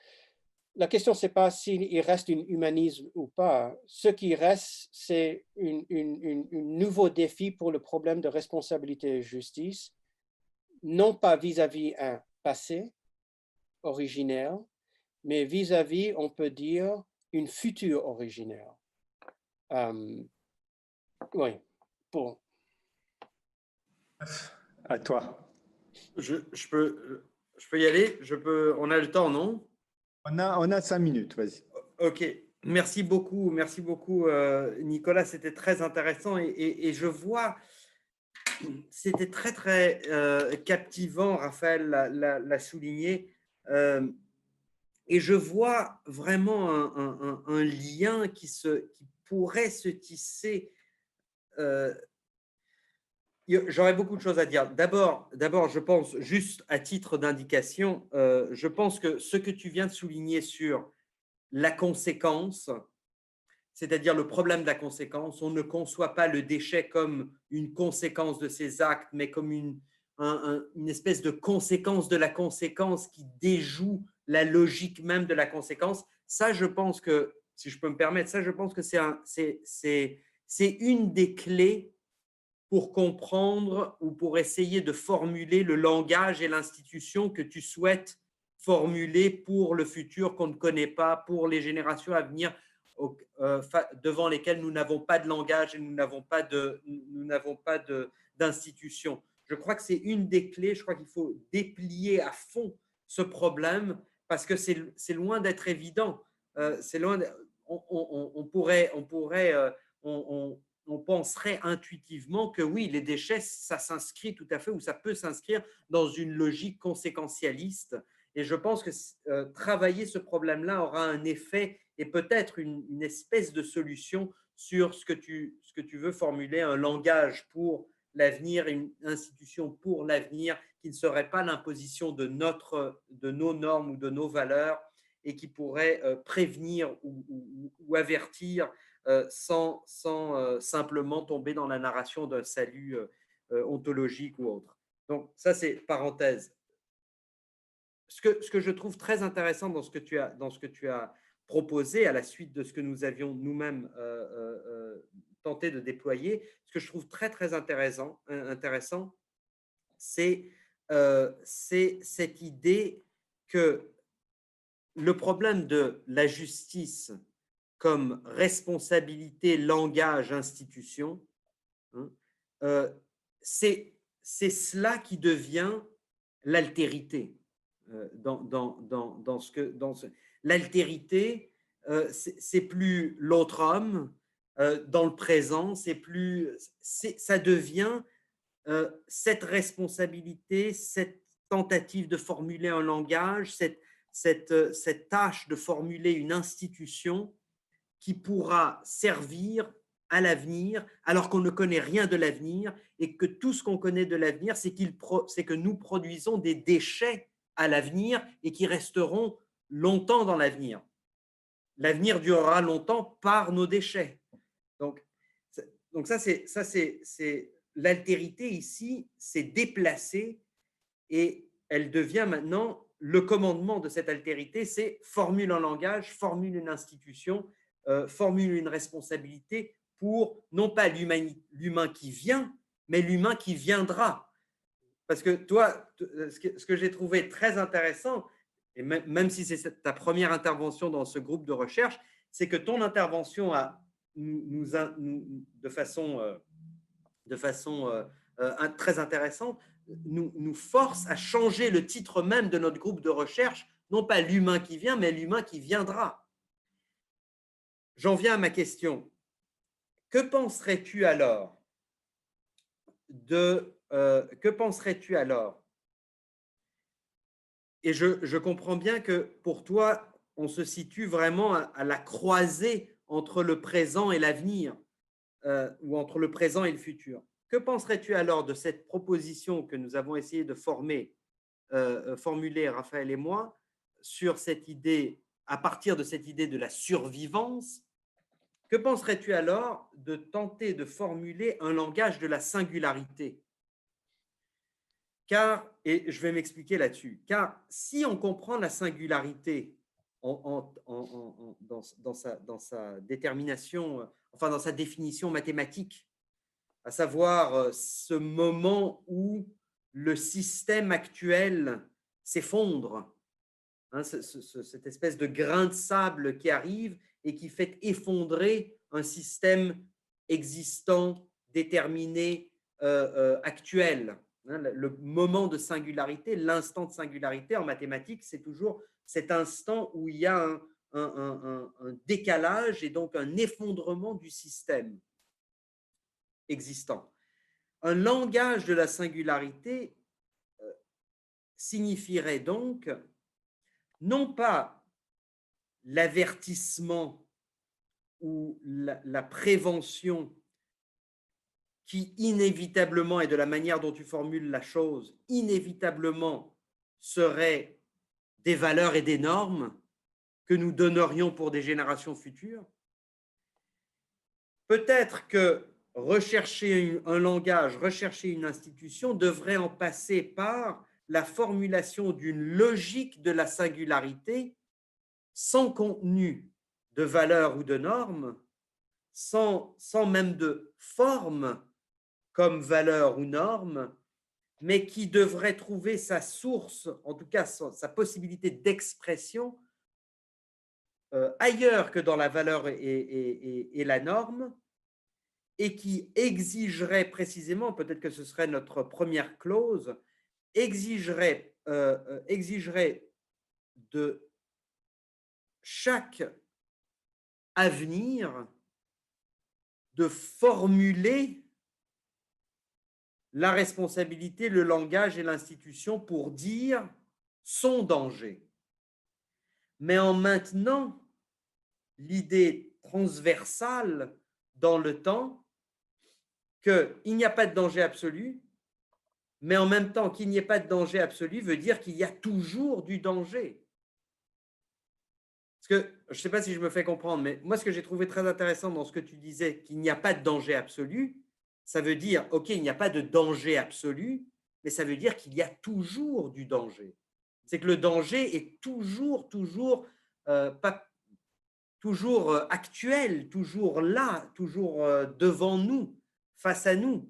la question, ce n'est pas s'il reste un humanisme ou pas. Ce qui reste, c'est un nouveau défi pour le problème de responsabilité et justice, non pas vis-à-vis un passé originaire, mais vis-à-vis, on peut dire, une future originaire. Oui, bon. À toi. Je peux y aller? On a le temps, non? On a 5 minutes, vas-y. Ok, merci beaucoup, Nicolas, c'était très intéressant et je vois, c'était très très captivant, Raphaël l'a souligné, et je vois vraiment un lien qui pourrait se tisser. J'aurais beaucoup de choses à dire. D'abord, je pense, juste à titre d'indication, je pense que ce que tu viens de souligner sur la conséquence, c'est-à-dire le problème de la conséquence, on ne conçoit pas le déchet comme une conséquence de ses actes, mais comme une espèce de conséquence de la conséquence qui déjoue la logique même de la conséquence. Ça, je pense que, si je peux me permettre, ça, je pense que c'est une des clés pour comprendre ou pour essayer de formuler le langage et l'institution que tu souhaites formuler pour le futur qu'on ne connaît pas, pour les générations à venir devant lesquelles nous n'avons pas de langage et nous n'avons pas d'institution. Je crois que c'est une des clés. Je crois qu'il faut déplier à fond ce problème parce que c'est loin d'être évident. On penserait intuitivement que oui, les déchets, ça s'inscrit tout à fait ou ça peut s'inscrire dans une logique conséquentialiste. Et je pense que travailler ce problème-là aura un effet et peut-être une espèce de solution sur ce que tu veux formuler, un langage pour l'avenir, une institution pour l'avenir qui ne serait pas l'imposition de nos normes ou de nos valeurs et qui pourrait prévenir ou avertir sans simplement tomber dans la narration d'un salut ontologique ou autre. Donc ça, c'est parenthèse. Ce que je trouve très intéressant dans ce que tu as proposé à la suite de ce que nous avions nous-mêmes tenté de déployer, ce que je trouve très, très intéressant, c'est cette idée que le problème de la justice comme responsabilité, langage, institution, hein, c'est cela qui devient l'altérité. L'altérité, c'est plus l'autre homme dans le présent, ça devient cette responsabilité, cette tentative de formuler un langage, cette tâche de formuler une institution qui pourra servir à l'avenir alors qu'on ne connaît rien de l'avenir et que tout ce qu'on connaît de l'avenir, c'est que nous produisons des déchets à l'avenir et qui resteront longtemps dans l'avenir. L'avenir durera longtemps par nos déchets. Donc ça, c'est l'altérité ici, c'est déplacé et elle devient maintenant le commandement de cette altérité, c'est formule un langage, formule une institution, formule une responsabilité pour non pas l'humain qui vient, mais l'humain qui viendra. Parce que toi, ce que j'ai trouvé très intéressant, et même si c'est ta première intervention dans ce groupe de recherche, c'est que ton intervention de façon très intéressante, nous force à changer le titre même de notre groupe de recherche, non pas l'humain qui vient, mais l'humain qui viendra. J'en viens à ma question. Que penserais-tu alors Et je comprends bien que pour toi, on se situe vraiment à la croisée entre le présent et l'avenir, ou entre le présent et le futur. Que penserais-tu alors de cette proposition que nous avons essayé de formuler, Raphaël et moi, sur cette idée, à partir de cette idée de la survivance? Que penserais-tu alors de tenter de formuler un langage de la singularité? Et je vais m'expliquer là-dessus, car si on comprend la singularité dans sa détermination, enfin dans sa définition mathématique, à savoir ce moment où le système actuel s'effondre, hein, cette espèce de grain de sable qui arrive et qui fait effondrer un système existant, déterminé, actuel. Le moment de singularité, l'instant de singularité en mathématiques, c'est toujours cet instant où il y a un décalage et donc un effondrement du système existant. Un langage de la singularité signifierait donc non pas l'avertissement ou la prévention qui inévitablement, et de la manière dont tu formules la chose, inévitablement seraient des valeurs et des normes que nous donnerions pour des générations futures. Peut-être que rechercher un langage, rechercher une institution devrait en passer par la formulation d'une logique de la singularité sans contenu de valeurs ou de normes, sans même de forme comme valeur ou norme, mais qui devrait trouver sa source, en tout cas sa possibilité d'expression ailleurs que dans la valeur et la norme, et qui exigerait précisément, peut-être que ce serait notre première clause, exigerait de chaque avenir de formuler la responsabilité, le langage et l'institution pour dire son danger. Mais en maintenant l'idée transversale dans le temps qu'il n'y a pas de danger absolu, mais en même temps qu'il n'y ait pas de danger absolu veut dire qu'il y a toujours du danger. Parce que, je ne sais pas si je me fais comprendre, mais moi, ce que j'ai trouvé très intéressant dans ce que tu disais, qu'il n'y a pas de danger absolu, ça veut dire, OK, il n'y a pas de danger absolu, mais ça veut dire qu'il y a toujours du danger. C'est que le danger est toujours actuel, toujours là, toujours devant nous, face à nous.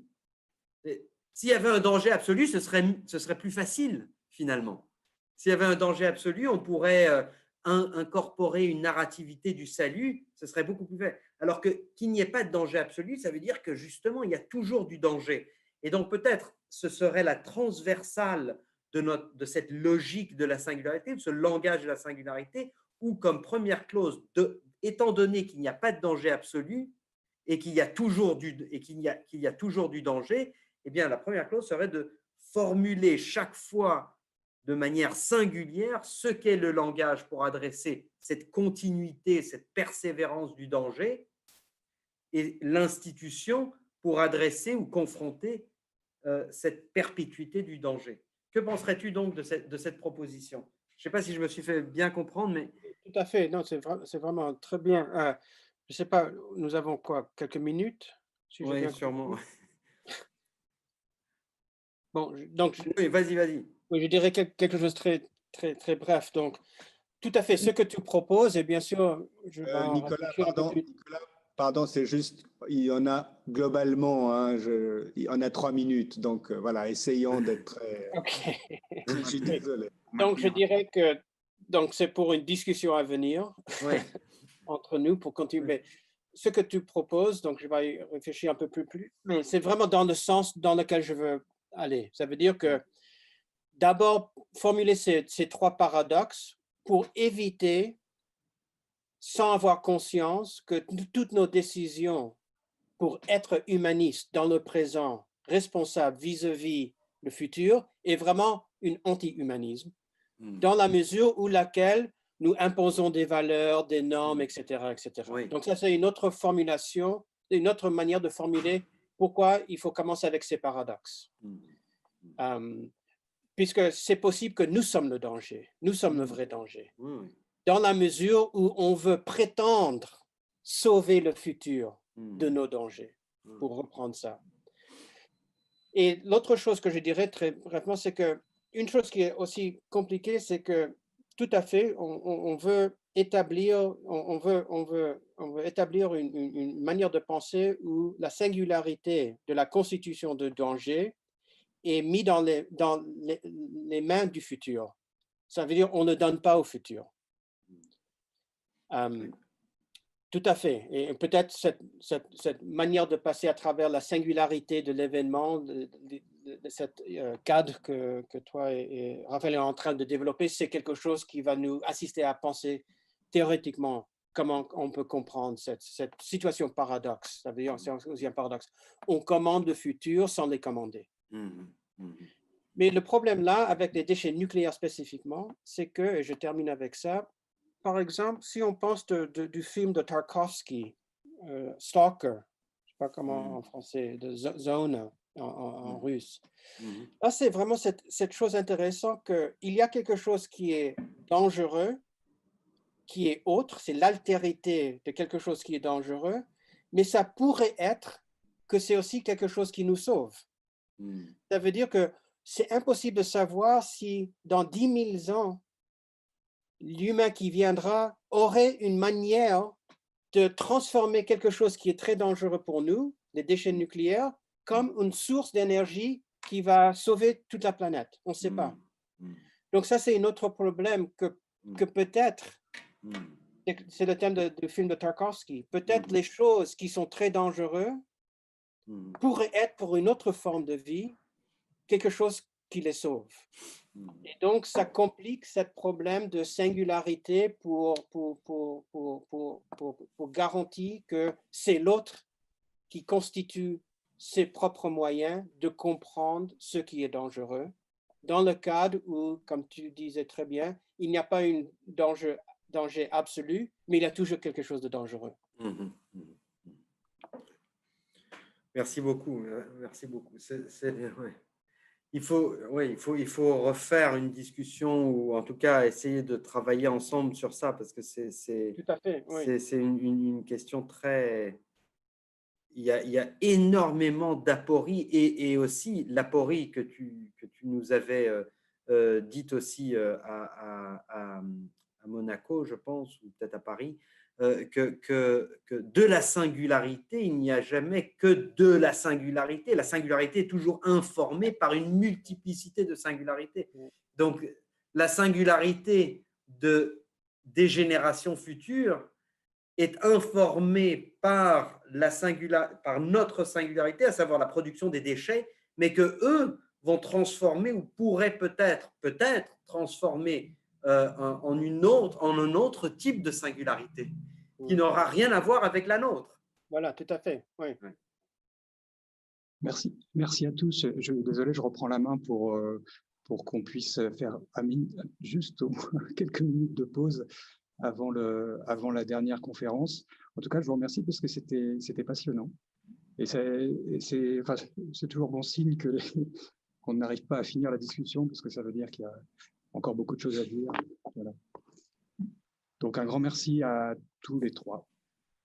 S'il y avait un danger absolu, ce serait plus facile, finalement. S'il y avait un danger absolu, on pourrait incorporer une narrativité du salut, ce serait beaucoup plus facile. Alors qu'il n'y ait pas de danger absolu, ça veut dire que justement, il y a toujours du danger. Et donc, peut-être, ce serait la transversale de cette logique de la singularité, de ce langage de la singularité, où, comme première clause, étant donné qu'il n'y a pas de danger absolu et qu'il y a toujours du danger, eh bien, la première clause serait de formuler chaque fois de manière singulière ce qu'est le langage pour adresser cette continuité, cette persévérance du danger, et l'institution pour adresser ou confronter cette perpétuité du danger. Que penserais-tu donc de cette proposition? Je ne sais pas si je me suis fait bien comprendre, mais… Tout à fait, non, c'est vraiment très bien. Je ne sais pas, nous avons quoi, quelques minutes, si j'ai Oui, bien sûrement. compris? Bon, donc, Oui, vas-y, vas-y. oui, je dirais quelque chose de très bref. Donc, tout à fait, ce que tu proposes, et bien sûr, je vais en Nicolas, réfléchir un peu plus. pardon, c'est juste, il y en a globalement, hein, il y en a 3 minutes, donc voilà, essayons d'être très… OK. Je suis désolé. Donc, je dirais que c'est pour une discussion à venir Oui. entre nous pour continuer. Oui. Mais ce que tu proposes, donc je vais y réfléchir un peu plus, mais c'est vraiment dans le sens dans lequel je veux aller. Ça veut dire que d'abord, formuler ces trois paradoxes pour éviter, sans avoir conscience, que toutes nos décisions pour être humaniste dans le présent, responsable vis-à-vis le futur, est vraiment une anti-humanisme, dans la mesure où laquelle nous imposons des valeurs, des normes, etc. etc. Oui. Donc ça, c'est une autre formulation, une autre manière de formuler pourquoi il faut commencer avec ces paradoxes. Puisque c'est possible que nous sommes le danger, nous sommes le vrai danger, dans la mesure où on veut prétendre sauver le futur de nos dangers, pour reprendre ça. Et l'autre chose que je dirais très brièvement, c'est que une chose qui est aussi compliquée, c'est que tout à fait, on veut établir, on veut établir une manière de penser où la singularité de la constitution de danger est mise dans les mains du futur. Ça veut dire on ne donne pas au futur. Tout à fait. Et peut-être cette manière de passer à travers la singularité de l'événement, de cette cadre que toi et Raphaël est en train de développer, c'est quelque chose qui va nous assister à penser théoriquement comment on peut comprendre cette situation paradoxe. Ça veut dire, c'est aussi un paradoxe. On commande le futur sans les commander. Mais le problème là, avec les déchets nucléaires spécifiquement, c'est que, et je termine avec ça, par exemple, si on pense du film de Tarkovsky, Stalker, je ne sais pas comment en français, de Zone en russe. Là, c'est vraiment cette chose intéressante qu'il y a quelque chose qui est dangereux, qui est autre, c'est l'altérité de quelque chose qui est dangereux, mais ça pourrait être que c'est aussi quelque chose qui nous sauve. Ça veut dire que c'est impossible de savoir si dans 10 000 ans, l'humain qui viendra aurait une manière de transformer quelque chose qui est très dangereux pour nous, les déchets nucléaires, comme une source d'énergie qui va sauver toute la planète. On ne sait pas. Donc ça, c'est un autre problème que peut-être, c'est le thème du film de Tarkovsky, peut-être les choses qui sont très dangereuses pourraient être pour une autre forme de vie quelque chose qui les sauve. Et donc, ça complique ce problème de singularité pour garantir que c'est l'autre qui constitue ses propres moyens de comprendre ce qui est dangereux, dans le cadre où, comme tu disais très bien, il n'y a pas un danger absolu, mais il y a toujours quelque chose de dangereux. Merci beaucoup. Merci beaucoup. Ouais. Il faut refaire une discussion ou en tout cas essayer de travailler ensemble sur ça parce que Tout à fait, oui. C'est une question très… Il y a énormément d'apories et aussi l'aporie que tu nous avais dite aussi à Monaco, je pense, ou peut-être à Paris, que de la singularité, il n'y a jamais que de la singularité. La singularité est toujours informée par une multiplicité de singularités. Donc, la singularité des générations futures est informée par notre singularité, à savoir la production des déchets, mais que eux vont transformer ou pourraient peut-être transformer en un autre type de singularité qui n'aura rien à voir avec la nôtre. Voilà, tout à fait, oui. Merci à tous. Désolé, je reprends la main pour qu'on puisse faire juste quelques minutes de pause avant la dernière conférence. En tout cas, je vous remercie parce que c'était passionnant. Et c'est toujours bon signe qu'on n'arrive pas à finir la discussion parce que ça veut dire qu'il y a encore beaucoup de choses à dire. Voilà. Donc, un grand merci à tous les trois.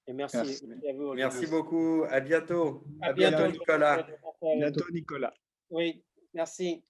Et merci. Merci. À vous, Olivier. Merci beaucoup. À bientôt. À À bientôt, bientôt. Nicolas. Bientôt, Nicolas. Oui, merci.